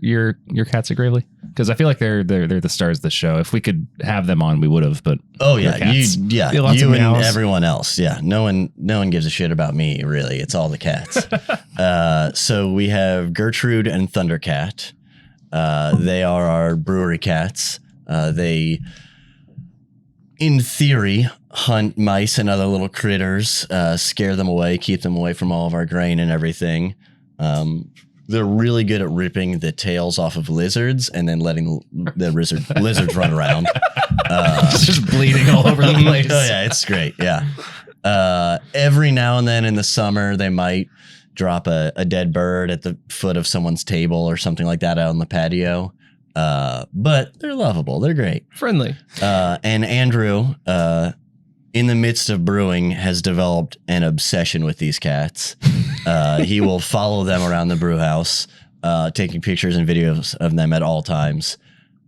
cats at Gravely? Because I feel like they're the stars of the show. If we could have them on, we would have. But oh they're yeah, cats. Yeah, lots you of and meows. everyone else. Yeah, no one gives a shit about me really. It's all the cats. So we have Gertrude and Thundercat. They are our brewery cats. They, in theory, hunt mice and other little critters, scare them away, keep them away from all of our grain and everything. They're really good at ripping the tails off of lizards and then letting the lizards run around. just bleeding all over the place. Oh yeah, it's great. Yeah. Every now and then in the summer, they might drop a dead bird at the foot of someone's table or something like that out on the patio. But they're lovable. They're great. Friendly. And Andrew, in the midst of brewing, has developed an obsession with these cats. He will follow them around the brew house, taking pictures and videos of them at all times.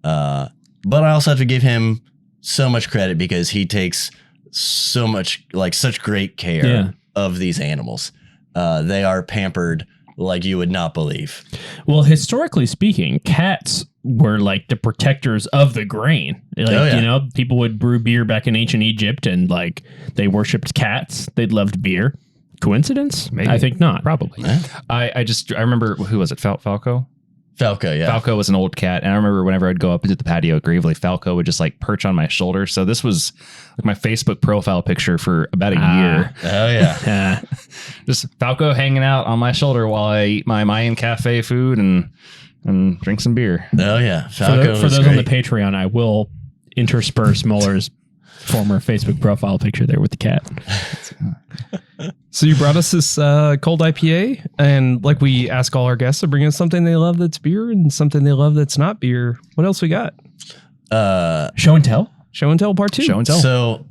But I also have to give him so much credit because he takes such great care of these animals. They are pampered like you would not believe. Well, historically speaking, cats were like the protectors of the grain. Like, you know, people would brew beer back in ancient Egypt and like they worshipped cats. They loved beer. Coincidence? Maybe. I think not. Probably. I remember, who was it? Falco? Falco, yeah. Falco was an old cat. And I remember whenever I'd go up into the patio at Gravely, Falco would just like perch on my shoulder. So this was like my Facebook profile picture for about a year. Oh, yeah. Just Falco hanging out on my shoulder while I eat my Mayan cafe food and drink some beer. Oh, yeah. For those on the Patreon, I will intersperse Muller's former Facebook profile picture there with the cat. So you brought us this cold IPA, and like we ask all our guests to bring us something they love that's beer and something they love that's not beer. What else we got? Show and tell? Show and tell part 2. Show and tell. So,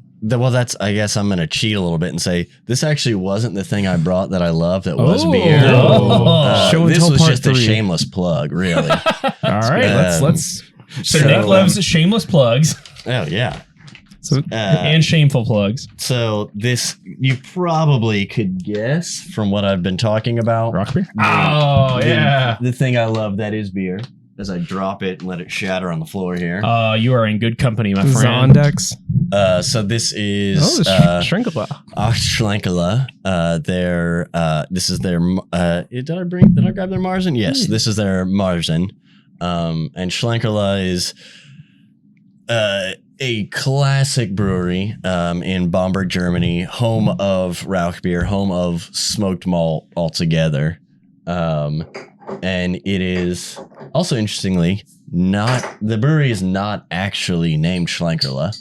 I guess I'm going to cheat a little bit and say this actually wasn't the thing I brought that I love that was beer. Show and this tell was part just 3. a shameless plug, really. All right, let's. So Nick loves shameless plugs Oh, yeah. So, and shameful plugs. So this, you probably could guess from what I've been talking about. Rauchbier? Oh, yeah. The thing I love that is beer. As I drop it and let it shatter on the floor here. You are in good company, my this is friend. Ondex. So this is Schlenkerla. Schlenkerla. This is their. Did I grab their Marzen? Yes, this is their Marzen. And Schlenkerla is a classic brewery in Bamberg, Germany, home of Rauchbier, home of smoked malt altogether. And it is also, interestingly, the brewery is not actually named Schlenkerla.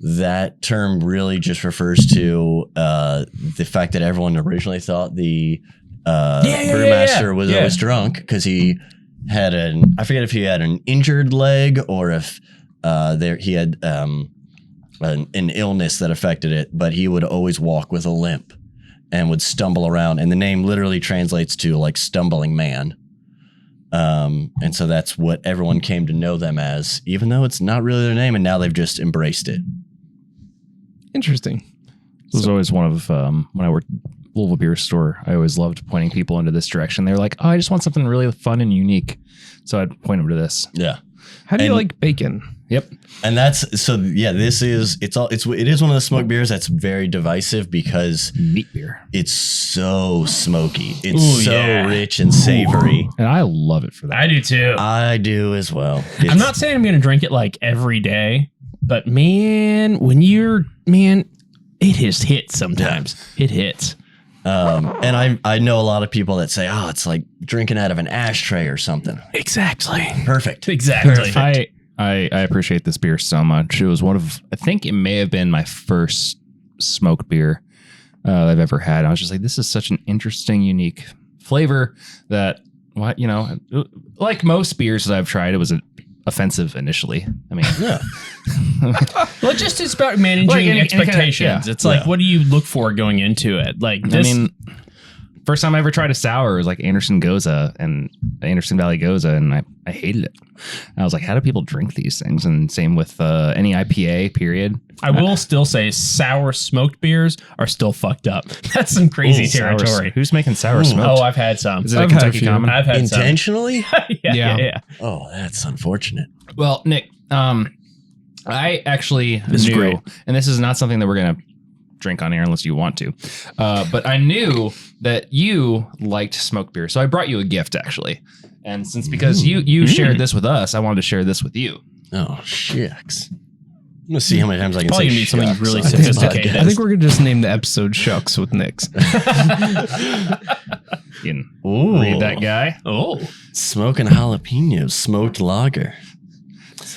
That term really just refers to the fact that everyone originally thought the brewmaster was always drunk because he had I forget if he had an injured leg or if he had an illness that affected it, but he would always walk with a limp and would stumble around, and the name literally translates to like stumbling man. And so that's what everyone came to know them as, even though it's not really their name, and now they've just embraced it. Interesting. This was always one of when I worked at Louisville beer store. I always loved pointing people into this direction. They're like, "Oh, I just want something really fun and unique," so I'd point them to this. Yeah. How do you like bacon? Yep. And it is one of the smoked beers that's very divisive because Meat beer. it's so smoky. It's rich and savory. And I love it for that. I do too. I do as well. I'm not saying I'm going to drink it like every day, but man, it just hits sometimes. It hits. And I know a lot of people that say, "Oh, it's like drinking out of an ashtray or something." Exactly. Perfect. Exactly. I appreciate this beer so much. It was I think it may have been my first smoked beer I've ever had. I was just like, this is such an interesting, unique flavor that, like most beers that I've tried, it was offensive initially. I mean, Yeah. Well, just it's about managing expectations. It's like, what do you look for going into it? Like, first time I ever tried a sour was like Anderson Valley Goza, and I hated it. I was like, how do people drink these things? And same with any IPA, period. I will still say sour smoked beers are still fucked up. That's some crazy territory. Who's making sour smoked? Oh, I've had some. Is it a I've had Kentucky a few. Common? I've had Intentionally? some. Yeah. Oh, that's unfortunate. Well, Nick, I actually This is knew, great. and this is not something that we're going to drink on air unless you want to, but I knew that you liked smoked beer, so I brought you a gift actually. And because you shared this with us, I wanted to share this with you. Oh, shucks. I'm going to see how many times I can Probably say need something shucks really on this sophisticated. podcast. I think we're going to just name the episode Shucks with Nix. You can Ooh. read that guy. Oh, Smoking jalapenos, smoked lager.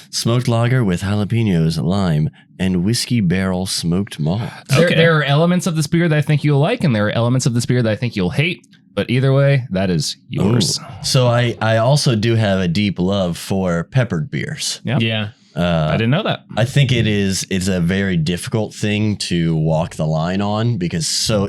Smoked lager with jalapenos, lime, and whiskey barrel smoked malt. There are elements of this beer that I think you'll like, and there are elements of this beer that I think you'll hate. But either way, that is yours. Ooh. So I also do have a deep love for peppered beers. Yep. yeah. I didn't know that. I think it's a very difficult thing to walk the line on because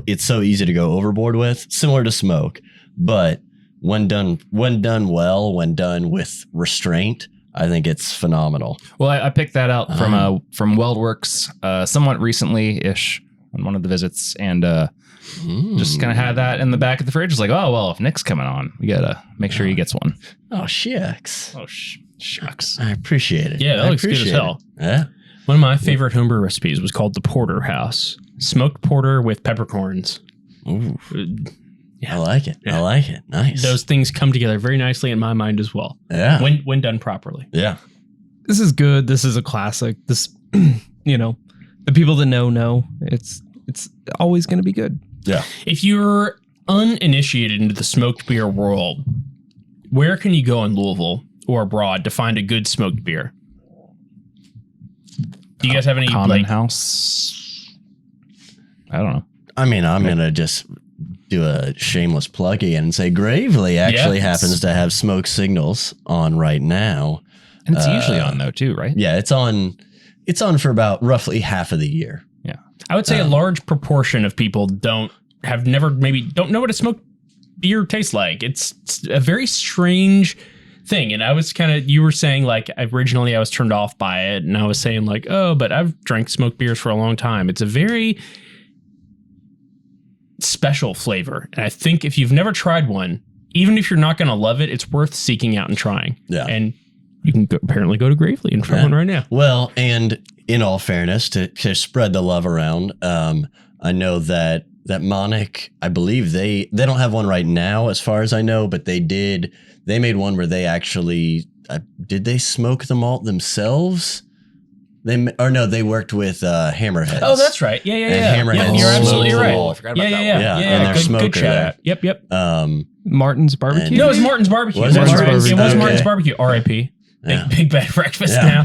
it's so easy to go overboard with, similar to smoke. But when done well, when done with restraint, I think it's phenomenal. Well, I picked that out from Weldworks somewhat recently-ish on one of the visits, and just kind of had that in the back of the fridge. It's like, oh, well, if Nick's coming on, we got to make sure he gets one. Oh, shucks. Oh, shucks. I appreciate it. Yeah, that I looks good as appreciate hell. it. Yeah. One of my favorite homebrew recipes was called the Porterhouse. Smoked porter with peppercorns. Ooh, Yeah. I like it. I like it. Nice. Those things come together very nicely in my mind as well. Yeah. When done properly. Yeah. This is good. This is a classic. This, the people that know it's always going to be good. Yeah. If you're uninitiated into the smoked beer world, where can you go in Louisville or abroad to find a good smoked beer? Do you guys have any Common House? I don't know. I mean, I'm going to just do a shameless plug again and say Gravely actually happens to have Smoke Signals on right now. And it's usually on though too, right? Yeah, it's on for about roughly half of the year. Yeah. I would say a large proportion of people don't know what a smoked beer tastes like. It's a very strange thing. And I was you were saying like originally I was turned off by it, and I was saying like, oh, but I've drank smoked beers for a long time. It's a very special flavor. And I think if you've never tried one, even if you're not going to love it, it's worth seeking out and trying. Yeah. And you can apparently go to Gravely and try one right now. Well, and in all fairness, to spread the love around, I know that Monic, I believe they don't have one right now as far as I know, but they made one where they actually, did they smoke the malt themselves? They worked with Hammerheads. Oh, that's right. Yeah. And Hammerheads You're absolutely right. I forgot about that one. Yeah, and Good shout out. Yep. Martin's Barbecue? No, it was Martin's Barbecue. Was it That's right. Barbecue? It was Okay. Martin's Barbecue. R.I.P. Big bad breakfast now.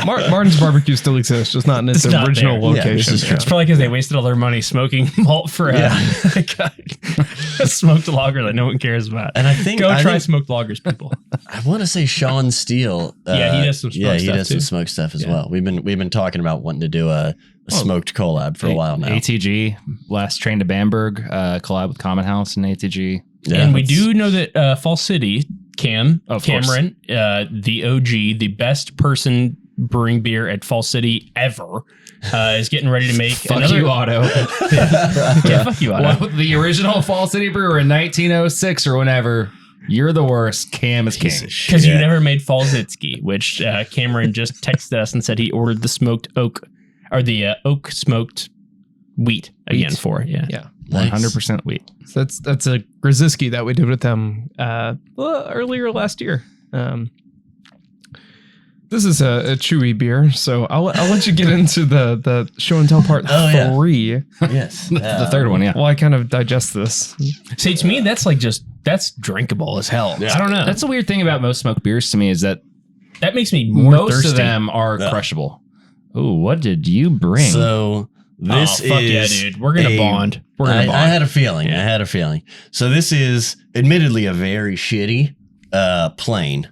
Martin's Barbecue still exists, just not in its It's not original there. Yeah, this location. is true. It's probably because they wasted all their money smoking malt for a smoked lager that no one cares about. And I think try smoked lagers, people. I want to say Sean Steele. He does some smoked stuff does some too. smoke stuff as well. We've been talking about wanting to do a smoked collab for a while now. ATG, last train to Bamberg, collab with Common House and ATG. Yeah, And we do know that Fall City, Cameron, the OG, the best person brewing beer at Fall City ever, is getting ready to make Fuck you, Otto. fuck you, Otto. Well, the original Fall City Brewer in 1906 or whenever. You're the worst. Cam is king. Because you never made Falzitsky, which Cameron just texted us and said he ordered the smoked oak, or the oak smoked wheat again for it. Yeah. 100% wheat. So that's a Grzyski that we did with them earlier last year. This is a chewy beer, so I'll let you get into the show and tell part 3. Yes, The third one, yeah. While I kind of digest this. See, to me, that's that's drinkable as hell. Yeah. I don't know. That's the weird thing about most smoked beers to me is that That makes me more most thirsty. of them are crushable. Ooh, what did you bring? So this fuck is yeah, dude. We're gonna bond. We're gonna bond. I had a feeling. So this is admittedly a very shitty plane.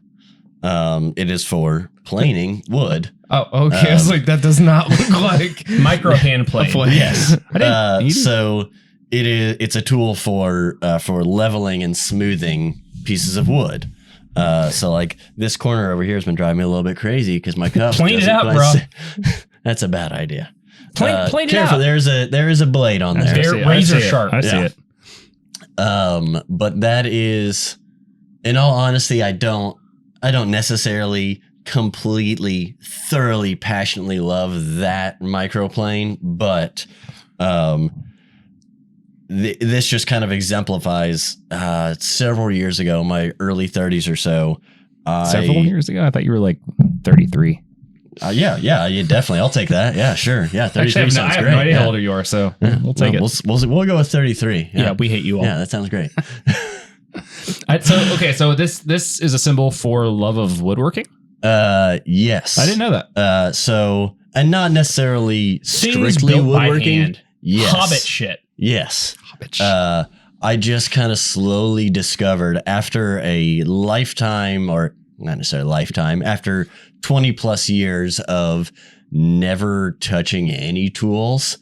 It is for planing wood. Oh, okay. I was like, that does not look like Micro hand plane. Yes. I didn't. So it's a tool for leveling and smoothing pieces of wood. So like this corner over here has been driving me a little bit crazy because my cup Plane it doesn't out, quite bro. That's a bad idea. Plane it Careful, out. there is a blade on there. They're razor sharp. I see Yeah. it. But that is, in all honesty, I don't necessarily completely, thoroughly, passionately love that microplane, but this just kind of exemplifies several years ago, my early 30s or so. Several years ago? I thought you were like 33. Yeah, definitely. I'll take that. Yeah, sure. Yeah, 33 Actually, sounds I have great. no idea yeah. how old you are, so we'll take it. We'll go with 33. Yeah, we hate you all. Yeah, that sounds great. So this is a symbol for love of woodworking? Yes. I didn't know that. So, and not necessarily Things strictly built by woodworking. hand. Yes. Hobbit shit. Yes. I just kind of slowly discovered after a lifetime, or not necessarily lifetime, after 20 plus years of never touching any tools,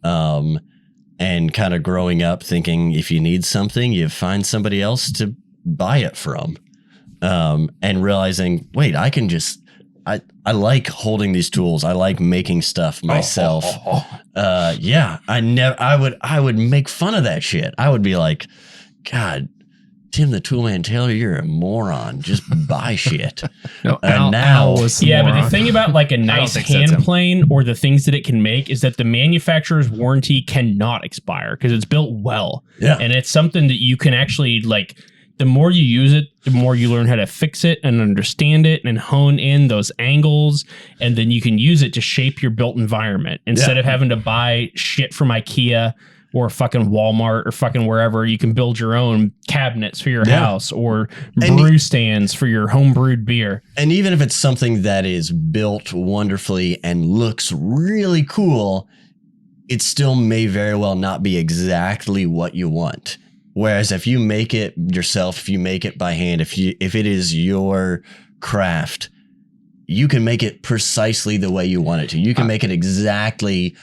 and kind of growing up thinking if you need something, you find somebody else to buy it from. and realizing, wait, I can just, I like holding these tools. I like making stuff myself. I would make fun of that shit. I would be like, God, Tim the Toolman Taylor, you're a moron. Just buy shit. No, now, was the Yeah, but moron. the thing about like a nice think so, hand Tim. plane or the things that it can make is that the manufacturer's warranty cannot expire because it's built well. Yeah. And it's something that you can actually like, the more you use it, the more you learn how to fix it and understand it and hone in those angles. And then you can use it to shape your built environment instead of having to buy shit from IKEA or fucking Walmart or fucking wherever. You can build your own cabinets for your house or brew stands for your home brewed beer. And even if it's something that is built wonderfully and looks really cool, it still may very well not be exactly what you want. Whereas if you make it yourself, if you make it by hand, if it is your craft, you can make it precisely the way you want it to. You can make it exactly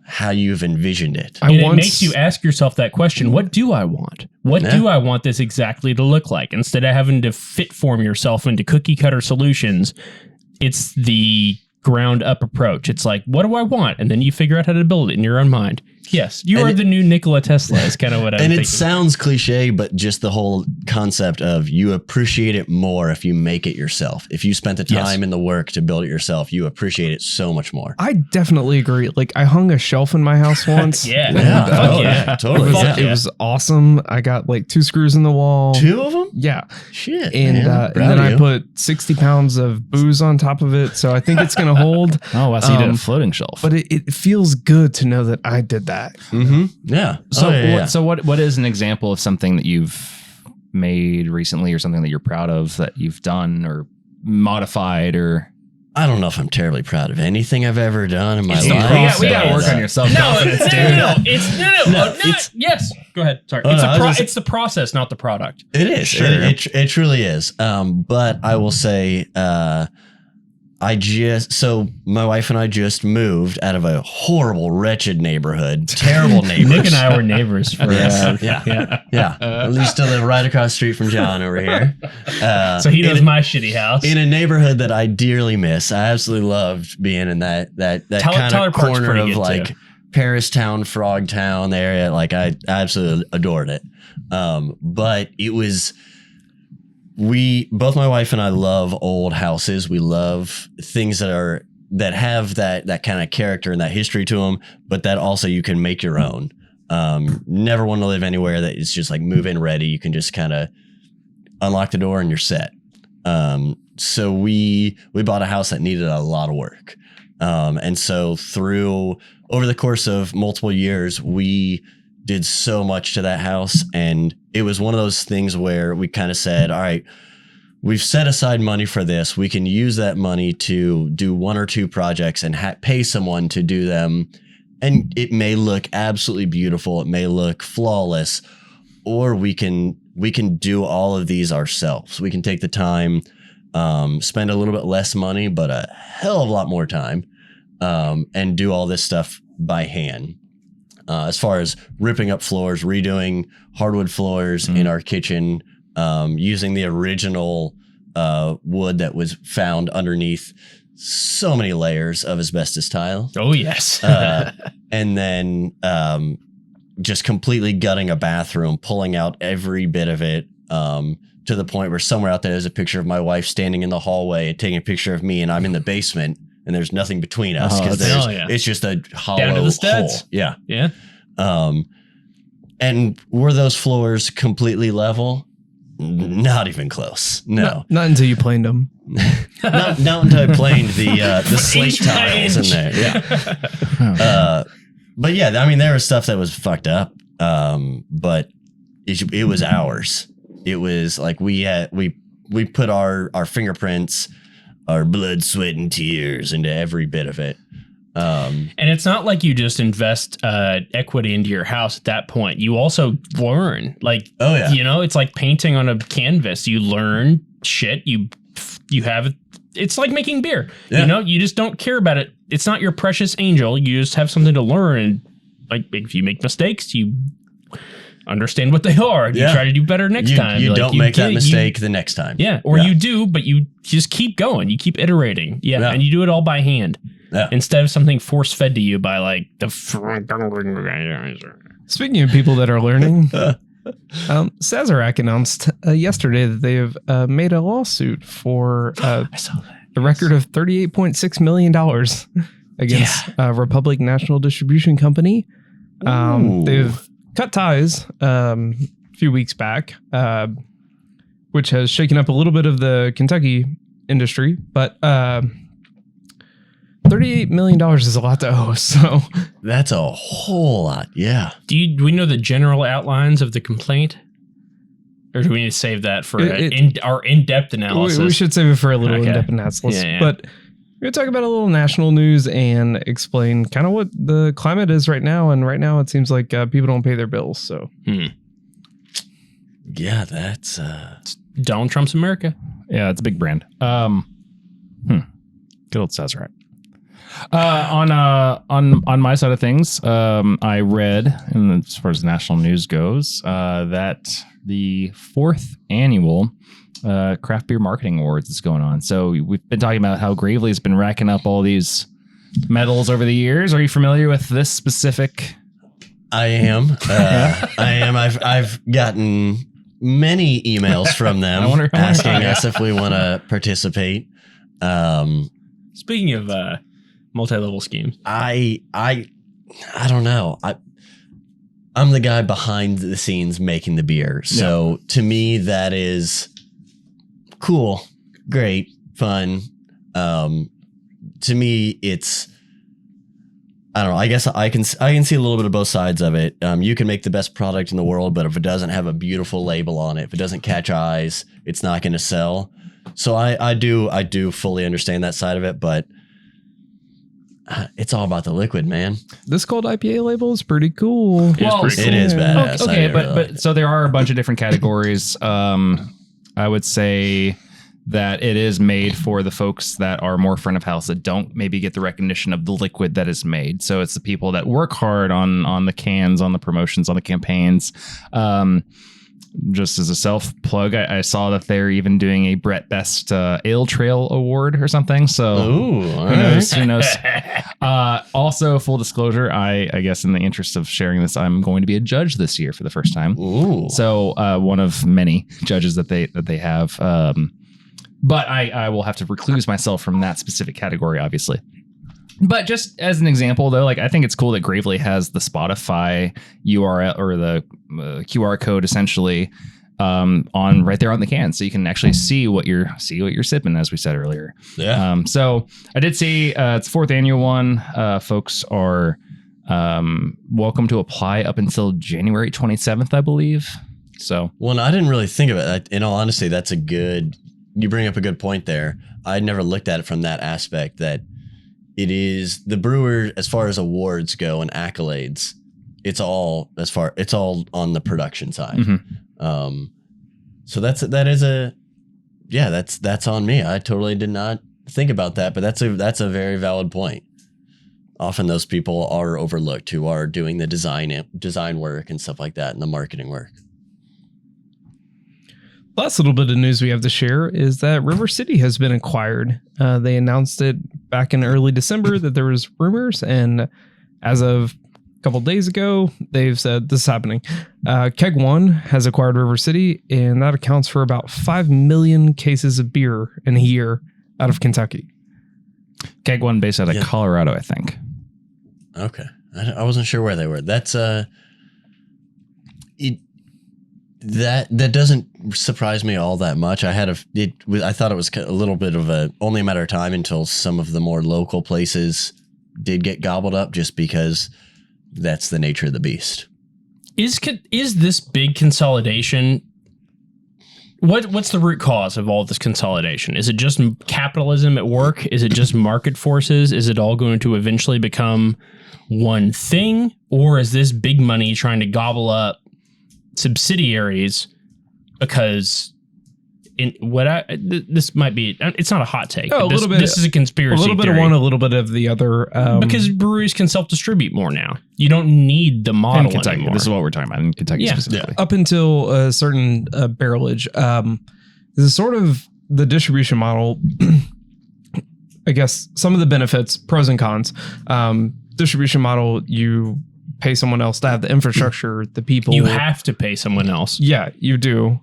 how you've envisioned it. And it makes you ask yourself that question, what do I want? What do I want this exactly to look like? Instead of having to fit form yourself into cookie cutter solutions, it's the ground up approach. It's like, what do I want? And then you figure out how to build it in your own mind. Yes, you are the new Nikola Tesla is kind of what I'm thinking. And it sounds cliche, but just the whole concept of you appreciate it more if you make it yourself. If you spent the time and the work to build it yourself, you appreciate it so much more. I definitely agree. Like I hung a shelf in my house once. Totally. It was awesome. I got like 2 screws in the wall. 2 of them? Yeah. Shit. And then I put 60 pounds of booze on top of it. So I think it's going to hold. Oh, so you did a floating shelf. But it feels good to know that I did that. Mm-hmm. Yeah. So what is an example of something that you've made recently or something that you're proud of that you've done or modified or? I don't know if I'm terribly proud of anything I've ever done in my life. We got to work on your self-confidence, dude. Yes. Go ahead. Sorry. It's the process, not the product. It is. Sure. It truly is. But I will say, so my wife and I just moved out of a horrible, wretched neighborhood. Terrible neighbors. Nick and I were neighbors for Yeah. We still live right across the street from John over here. So he knows my shitty house. In a neighborhood that I dearly miss. I absolutely loved being in that kind of corner of like Paris Town, Frog Town area. Like I absolutely adored it. But it was... both my wife and I love old houses. We love things that have that kind of character and that history to them, but that also you can make your own. Never want to live anywhere that is just like move in ready. You can just kind of unlock the door and you're set. So we bought a house that needed a lot of work. And so over the course of multiple years, we did so much to that house. And it was one of those things where we kind of said, all right, we've set aside money for this. We can use that money to do 1 or 2 projects and pay someone to do them. And it may look absolutely beautiful. It may look flawless, or we can do all of these ourselves. We can take the time, spend a little bit less money, but a hell of a lot more time, and do all this stuff by hand. As far as ripping up floors, redoing hardwood floors in our kitchen, using the original wood that was found underneath so many layers of asbestos tile. Oh, yes. And then just completely gutting a bathroom, pulling out every bit of it, to the point where somewhere out there there's a picture of my wife standing in the hallway and taking a picture of me, and I'm in the basement. And there's nothing between us because it's just a hollow down to the studs. hole. Yeah. Yeah. And were those floors completely level? Not even close. No. Not until you planed them. not until I planed the slate tiles in there. Yeah. But yeah, I mean, there was stuff that was fucked up. But it was ours. It was like we put our fingerprints, our blood, sweat, and tears into every bit of it. And it's not like you just invest equity into your house at that point. You also learn, like, it's like painting on a canvas. You learn shit. You have, it's like making beer. Yeah. You just don't care about it. It's not your precious angel. You just have something to learn. And like, if you make mistakes, you understand what they are. And you try to do better next time. You don't make that mistake the next time. Yeah. Or you do, but you just keep going. You keep iterating. Yeah. And you do it all by hand. Yeah. Instead of something force fed to you by like the. Speaking of people that are learning, Sazerac announced yesterday that they have made a lawsuit for a record of $38.6 million against Republic National Distribution Company. They've cut ties a few weeks back, which has shaken up a little bit of the Kentucky industry, but $38 million is a lot to owe. So that's a whole lot. Yeah. Do we know the general outlines of the complaint? Or do we need to save that for our in-depth analysis? We should save it for a little in-depth analysis. Yeah. But we're going to talk about a little national news and explain kind of what the climate is right now. And right now it seems like people don't pay their bills. So, yeah, that's it's Donald Trump's America. Yeah, it's a big brand. Good old Sazerac. On my side of things, I read, and as far as national news goes, that the 4th annual Craft Beer Marketing Awards is going on. So we've been talking about how Gravely's been racking up all these medals over the years. Are you familiar with this specific? I am. I've gotten many emails from them asking us if we want to participate. Speaking of multi-level schemes, I don't know. I'm the guy behind the scenes making the beer. So to me, that is cool, great, fun. To me, it's, I don't know. I guess I can see a little bit of both sides of it. You can make the best product in the world, but if it doesn't have a beautiful label on it, if it doesn't catch eyes, it's not going to sell. So I do fully understand that side of it, but it's all about the liquid, man. This gold IPA label is pretty cool. It is badass. Okay, but so there are a bunch of different categories. I would say that it is made for the folks that are more front of house that don't maybe get the recognition of the liquid that is made. So it's the people that work hard on the cans, on the promotions, on the campaigns. Just as a self plug, I saw that they're even doing a Brett Best Ale Trail Award or something. So who knows? Also, full disclosure, I guess in the interest of sharing this, I'm going to be a judge this year for the first time. Ooh. So one of many judges that they have. But I will have to recluse myself from that specific category, obviously. But just as an example, though, like I think it's cool that Gravely has the Spotify URL or the QR code essentially on right there on the can, so you can actually see what you're sipping, as we said earlier. Yeah. So I did see it's 4th annual one. Folks are welcome to apply up until January 27th, I believe. So well, I didn't really think of it. In all honesty, you bring up a good point there. I never looked at it from that aspect that. It is the Brewer, as far as awards go and accolades, it's all on the production side. Mm-hmm. So that's on me. I totally did not think about that, but that's a very valid point. Often those people are overlooked who are doing the design work and stuff like that and the marketing work. Last little bit of news we have to share is that River City has been acquired. They announced it back in early December that there was rumors, and as of a couple days ago, they've said this is happening. Keg One has acquired River City, and that accounts for about 5 million cases of beer in a year out of Kentucky. Keg One based out of Colorado, I think. Okay, I wasn't sure where they were. That's That doesn't surprise me all that much. I thought it was a little bit of only a matter of time until some of the more local places did get gobbled up, just because that's the nature of the beast. Is this big consolidation? What's the root cause of all this consolidation? Is it just capitalism at work? Is it just market forces? Is it all going to eventually become one thing, or is this big money trying to gobble up subsidiaries because this might be, it's not a hot take. Oh, a little bit. This is a conspiracy A little bit theory. of one, a little bit of the other. Because breweries can self-distribute more now. You don't need the In model Kentucky. anymore. This is what we're talking about in Kentucky Yeah. specifically. Up until a certain barrelage, this is sort of the distribution model. I guess some of the benefits, pros and cons. Distribution model, you pay someone else to have the infrastructure, the people. You have to pay someone else. Yeah, you do.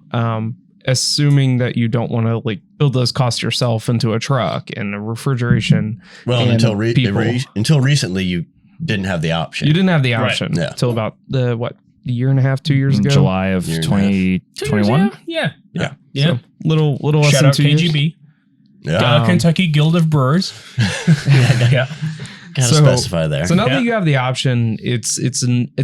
Assuming that you don't want to like build those costs yourself into a truck and a refrigeration. Well, and until people. until recently, you didn't have the option. You didn't have the Right. option Yeah. until about a year and a half, 2 years ago. July of Year and a half. 2021. Yeah. Yeah. So little less Shout than out 2 years. KGB. Yeah, Kentucky Guild of Brewers. yeah. gotta specify there. So now Yeah. that you have the option, it's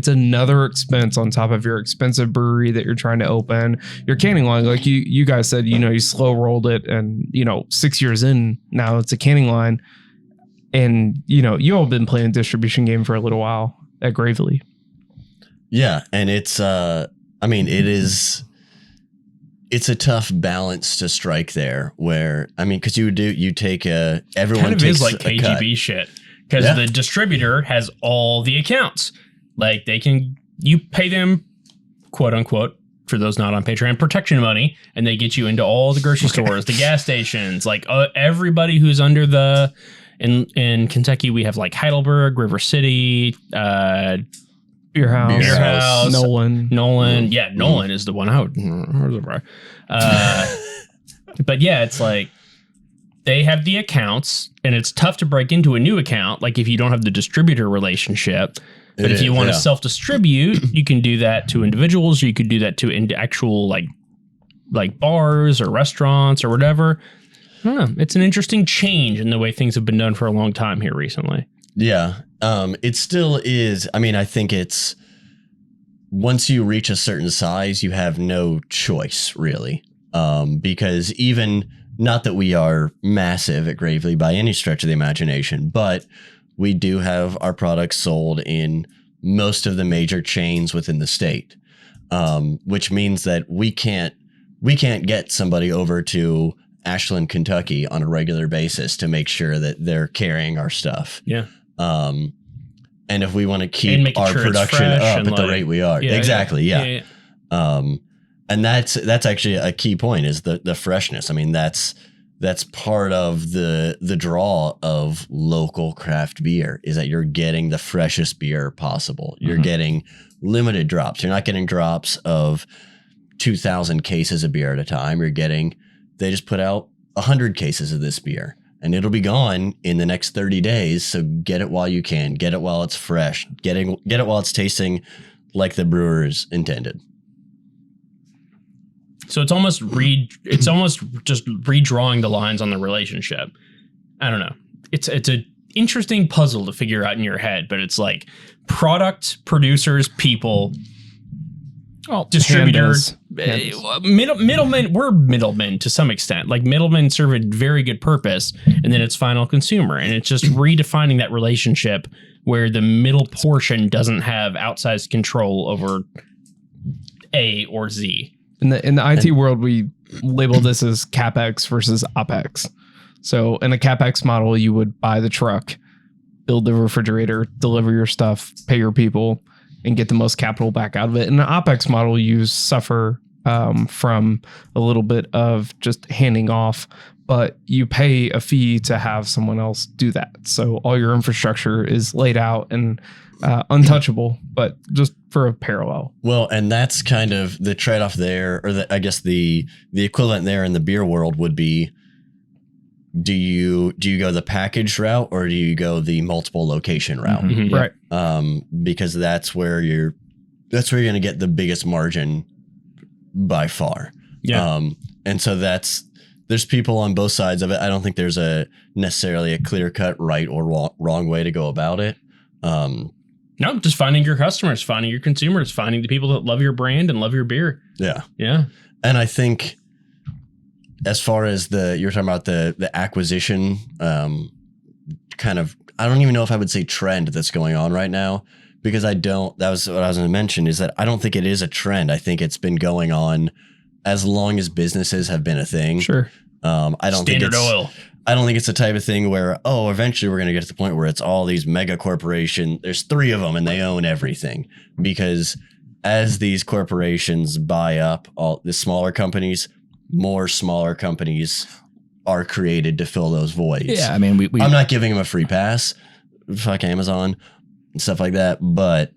another expense on top of your expensive brewery that you're trying to open. Your canning line, like you guys said, you slow rolled it, and 6 years in now it's a canning line, and you all been playing distribution game for a little while at Gravely. Yeah, and it's it's a tough balance to strike there. Where because you take everyone Kind of takes is like a cut. KGB shit. Because Yeah. the distributor has all the accounts. Like you pay them, quote unquote, for those not on Patreon, protection money, and they get you into all the grocery stores, the gas stations, like everybody who's under in Kentucky, we have like Heidelberg, River City, Beer House, Beer House. Nolan. Yeah, Nolan is the one out. But yeah, it's like they have the accounts, and it's tough to break into a new account. Like if you don't have the distributor relationship. But if you want to self-distribute, you can do that to individuals. Or you could do that to actual like bars or restaurants or whatever. I don't know. It's an interesting change in the way things have been done for a long time here recently. Yeah, it still is. I think it's once you reach a certain size, you have no choice really, because even not that we are massive at Gravely by any stretch of the imagination, but we do have our products sold in most of the major chains within the state, which means that we can't get somebody over to Ashland, Kentucky on a regular basis to make sure that they're carrying our stuff. Yeah. And if we want to And keep making our sure it's production fresh up and at the like- rate we are. Yeah, Exactly. Yeah. yeah. And that's actually a key point is the freshness. That's part of the draw of local craft beer is that you're getting the freshest beer possible. You're getting limited drops. You're not getting drops of 2,000 cases of beer at a time. They just put out 100 cases of this beer and it'll be gone in the next 30 days. So get it while you can. Get it while it's fresh. Get it while it's tasting like the brewers intended. So it's almost just redrawing the lines on the relationship. I don't know. It's an interesting puzzle to figure out in your head, but it's like product, producers, people, distributors, middlemen. We're middlemen to some extent. Like middlemen serve a very good purpose, and then it's final consumer, and it's just redefining that relationship where the middle portion doesn't have outsized control over A or Z. In the IT world, we label this as CapEx versus OpEx. So in a CapEx model, you would buy the truck, build the refrigerator, deliver your stuff, pay your people, and get the most capital back out of it. In an OpEx model, you suffer from a little bit of just handing off, but you pay a fee to have someone else do that. So all your infrastructure is laid out and untouchable, but just for a parallel. Well, and that's kind of the trade-off there, or I guess the equivalent there in the beer world would be: do you go the package route or do you go the multiple location route? Mhm. Right. Because that's where you're going to get the biggest margin by far. Yeah. And so there's people on both sides of it. I don't think there's necessarily a clear-cut right or wrong way to go about it. No, just finding your customers, finding your consumers, finding the people that love your brand and love your beer. Yeah. Yeah. And I think as far as you're talking about the acquisition, kind of, I don't even know if I would say trend that's going on right now, because that was what I was going to mention, is that I don't think it is a trend. I think it's been going on as long as businesses have been a thing. Sure. I don't Standard think it's oil. I don't think it's the type of thing where, eventually we're going to get to the point where it's all these mega corporations. There's 3 of them and they own everything, because as these corporations buy up all the smaller companies, more smaller companies are created to fill those voids. Yeah, I mean, we I'm not giving them a free pass. Fuck Amazon and stuff like that. But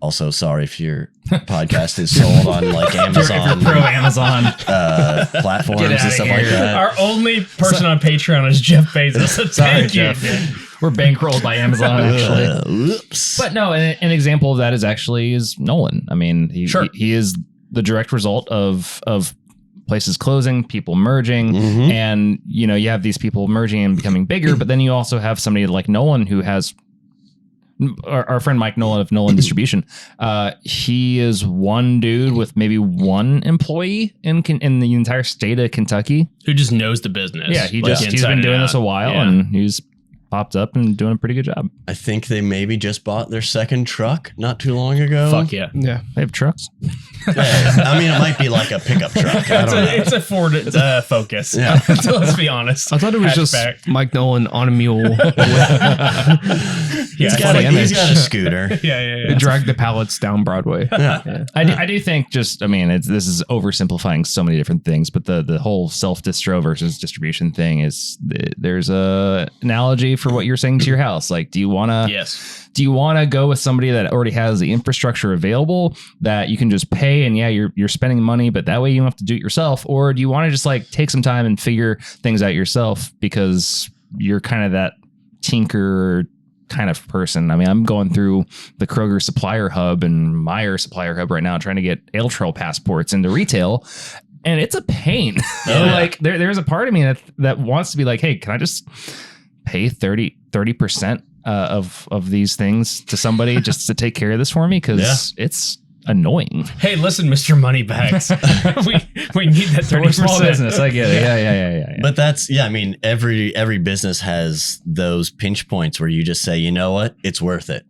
also, sorry if your podcast is sold on like Amazon, pro Amazon. platforms Get and outta stuff here. like that. Our only person on Patreon is Jeff Bezos. Thank you. Jeff. We're bankrolled by Amazon, actually. Oops. But no, an example of that is Nolan. I mean, he is the direct result of places closing, people merging, Mhm. and you have these people merging and becoming bigger. But then you also have somebody like Nolan who has our friend Mike Nolan of Nolan Distribution. He is one dude with maybe one employee in the entire state of Kentucky. Who just knows the business. Yeah, he's inside been and doing out. this a while, Yeah. and he's popped up and doing a pretty good job. I think they maybe just bought their second truck not too long ago. Fuck yeah. Yeah. They have trucks. Yeah, I mean, it might be like a pickup truck. I don't know. It's a Ford Focus. Yeah. So let's be honest. I thought it was Hatchback. just Mike Nolan on a mule. Yeah, He's got, funny he's got a image. scooter. yeah. Drag the pallets down Broadway. Yeah. I do think this is oversimplifying so many different things, but the whole self-distro versus distribution thing there's a analogy for what you're saying to your house. Like, do you want to go with somebody that already has the infrastructure available that you can just pay and you're spending money, but that way you don't have to do it yourself? Or do you want to just like take some time and figure things out yourself because you're kind of that tinker kind of person? I mean, I'm going through the Kroger supplier hub and Meijer supplier hub right now, trying to get ale trail passports into retail. And it's a pain. Yeah. Like there's a part of me that wants to be like, hey, can I just pay 30% of these things to somebody just to take care of this for me? Because it's annoying. Hey, listen, Mr. Moneybags. we need that 30%. We're small business. I get it. Yeah. But that's, I mean, every business has those pinch points where you just say, you know what, it's worth it.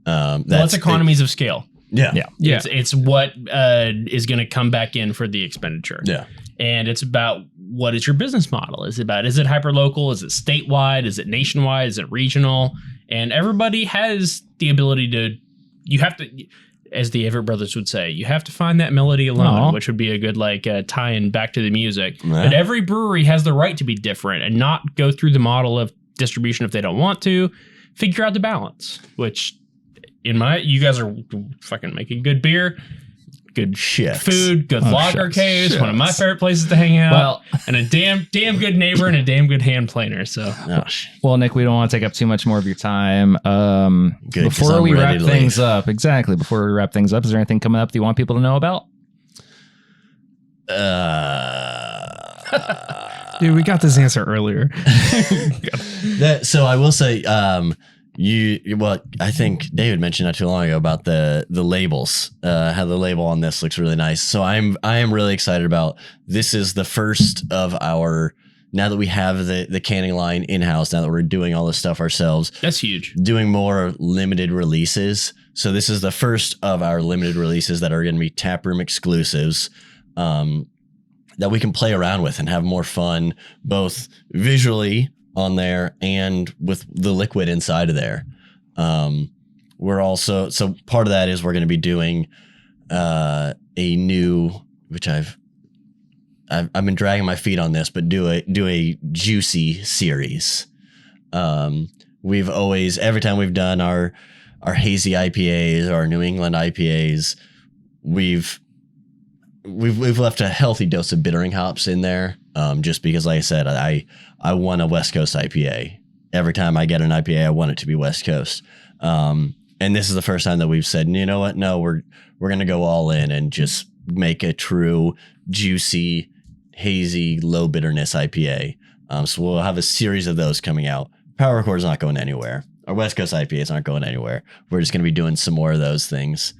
That's economies of scale. Yeah. It's what is going to come back in for the expenditure. Yeah. And it's about, what is your business model? Is it hyper local? Is it statewide? Is it nationwide? Is it regional? And everybody has the ability to, you have to, as the Everett Brothers would say, you have to find that melody alone, which would be a good tie-in back to the music. Yeah. But every brewery has the right to be different and not go through the model of distribution if they don't want to. Figure out the balance, which you guys are fucking making good beer, good Shucks. food, good lager caves, one of my favorite places to hang out, Well, and a damn good neighbor and a damn good hand planer. So well, Nick, we don't want to take up too much more of your time. Good, 'cause Before I'm we ready wrap to things leave. up, before we wrap things up, is there anything coming up that you want people to know about? Dude, we got this answer earlier. So I will say, I think David mentioned not too long ago about the labels, how the label on this looks really nice. So I am really excited about, this is the first of our, now that we have the canning line in-house, now that we're doing all this stuff ourselves, that's huge. doing more limited releases. So this is the first of our limited releases that are going to be taproom exclusives, that we can play around with and have more fun, both visually on there and with the liquid inside of there. We're also, so part of that is we're going to be doing a new, which I've been dragging my feet on this, but do a juicy series. We've always, every time we've done our hazy IPAs, our New England IPAs, we've left a healthy dose of bittering hops in there. Just because, like I said, I want a West Coast IPA. Every time I get an IPA, I want it to be West Coast. And this is the first time that we've said, you know what? No, we're going to go all in and just make a true juicy, hazy, low bitterness IPA. So we'll have a series of those coming out. Power Record's not going anywhere. Our West Coast IPAs aren't going anywhere. We're just going to be doing some more of those things.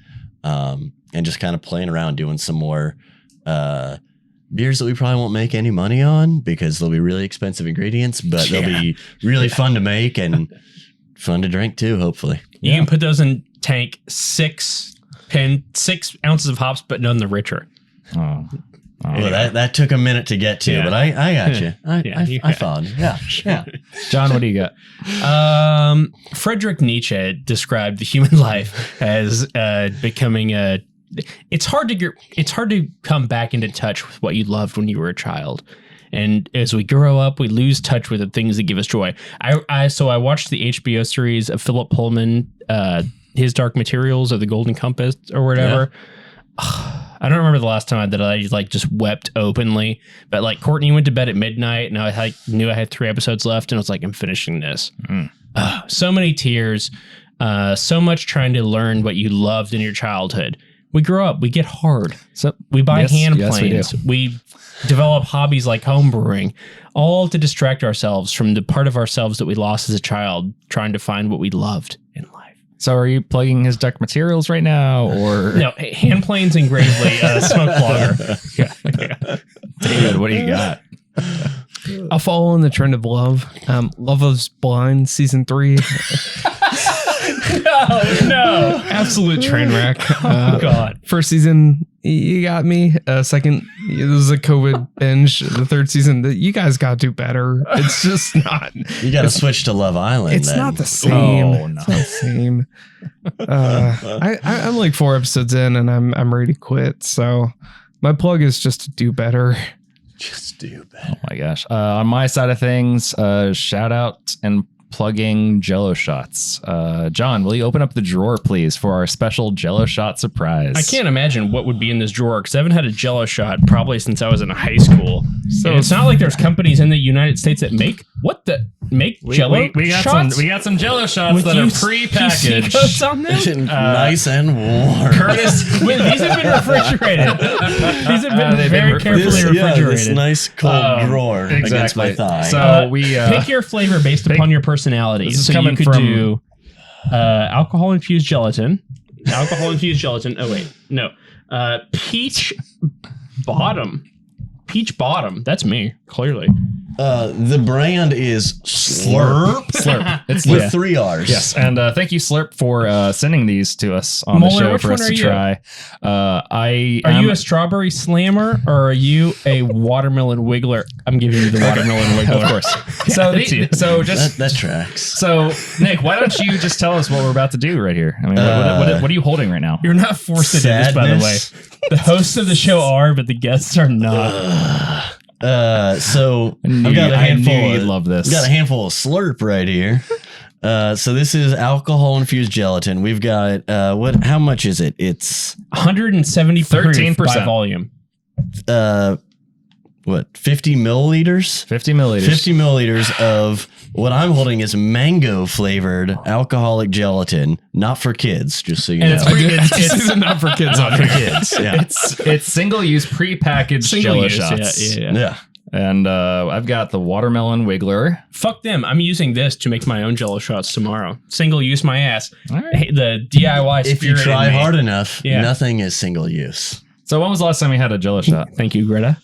And just kind of playing around, doing some more beers that we probably won't make any money on because they'll be really expensive ingredients, but they'll be really fun to make and fun to drink too, hopefully. You can put those in tank 6 ounces of hops, but none the richer. Oh, Well, that took a minute to get to, Yeah. but I got you. I Yeah. followed. Yeah. John, what do you got? Friedrich Nietzsche described the human life as becoming a. It's hard to come back into touch with what you loved when you were a child. And as we grow up, we lose touch with the things that give us joy. So I watched the HBO series of Philip Pullman, His Dark Materials or The Golden Compass or whatever. Yeah. I don't remember the last time that I like just wept openly, but like Courtney went to bed at midnight and I knew I had 3 episodes left and I was like, I'm finishing this. So many tears, so much trying to learn what you loved in your childhood. We grow up, we get hard. So we buy hand planes. We develop hobbies like home brewing, all to distract ourselves from the part of ourselves that we lost as a child, trying to find what we loved in life. So are you plugging His Dark Materials right now, or no? Hand planes and Gravely, smoke blogger. Yeah. David, what do you got? I'll follow in the trend of love. Love is Blind season 3. No. Absolute train wreck. Oh God. First season, you got me. Second, this was a COVID binge. The third season, you guys got to do better. It's just not. You got to switch to Love Island. It's then. not the same. Oh, no. It's not the same. I'm like 4 episodes in, and I'm ready to quit. So my plug is just to do better. Just do better. Oh my gosh. On my side of things, shout out and plugging Jello shots. John, will you open up the drawer, please, for our special Jello shot surprise? I can't imagine what would be in this drawer because I haven't had a Jello shot probably since I was in high school. So it's not like there's companies in the United States that make Jello. We got shots? some. We got some Jello shots With that are UC prepackaged. codes on them? Nice and warm. Curtis, These have been refrigerated. These have been they've very been carefully refrigerated. This nice cold drawer against my thigh. So we pick your flavor based upon your personality. This is so coming you could from- do alcohol infused gelatin. Alcohol infused gelatin. Oh wait, no. Peach bottom. Peach bottom. That's me, clearly. The brand is Slrrrp. Slurp. It's With yeah. 3 R's. Yes, and thank you, Slurp, for sending these to us on Moeller, the show which for one us are to you? try. Are you a strawberry slammer or are you a watermelon wiggler? I'm giving you the watermelon wiggler. Of course. That tracks. So Nick, why don't you just tell us what we're about to do right here? I mean, what are you holding right now? You're not forced to do this, by the way. The hosts of the show are, but the guests are not. So I knew I've got a handful. you'd love this. I've got a handful of Slurp right here. So this is alcohol infused gelatin. We've got how much is it? It's 170 13% by volume. 50 milliliters? 50 milliliters. 50 milliliters of what I'm holding is mango flavored alcoholic gelatin, not for kids, just so you know. It's not for kids. not for kids. Yeah. It's single use prepackaged Jello shots. Yeah. And I've got the watermelon wiggler. Fuck them. I'm using this to make my own Jello shots tomorrow. Single use my ass. All right. Hey, the DIY If you spirit try in me. hard enough, Yeah. nothing is single use. So when was the last time we had a Jello shot? Thank you, Greta.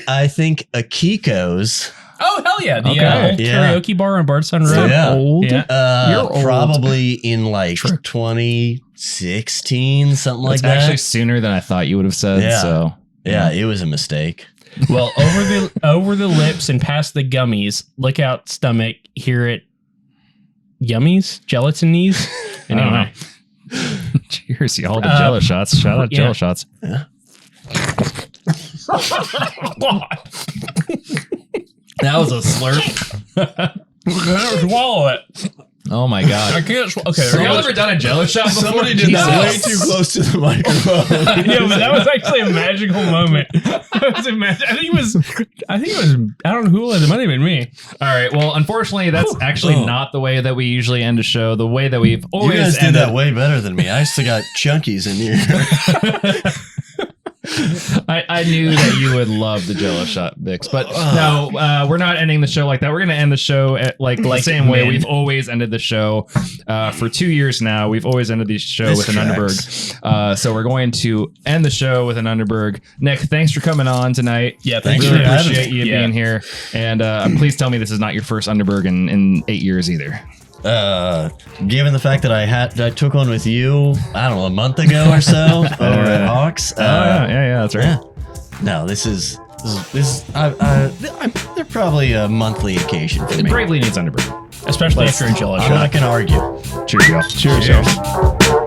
I think a Kiko's. Oh, hell yeah. The Okay. old Yeah. karaoke bar on Bardstown Road. Yeah. Old. Yeah. You're old. Probably in like 2016, something like It's that. actually sooner than I thought you would have said. Yeah. So Yeah, it was a mistake. Well, over the lips and past the gummies, look out stomach, hear it. Yummies? Gelatinies? Anyway. cheers, y'all, to Jello shots. Shout out yeah. Jello shots. That was a slurp. Swallow it. Oh my god. can't. Okay. Have y'all ever done a Jello shot before? Somebody did that way Jesus. too close to the microphone. Yeah, but that was actually a magical moment. I think it was. I don't know who it was. It might have been me. All right. Well, unfortunately, that's actually not the way that we usually end a show. The way that we've You always guys did ended. that way better than me. I still got chunkies in here. I knew that you would love the Jello shot mix, but no, we're not ending the show like that. We're going to end the show at like the same way we've always ended the show for 2 years now. We've always ended the show with an Underberg. So we're going to end the show with an Underberg. Nick, thanks for coming on tonight. Yeah, thanks Really for having appreciate me. you being here. And please tell me this is not your first Underberg in 8 years either. Given the fact that I took one with you, I don't know, a month ago or so over at Hawks. Yeah, that's right. Yeah. No, this is they're probably a monthly occasion for me. Gravely needs underbrew. Especially after a Jello I'm shot. not going to argue. Cheers, y'all. Cheers.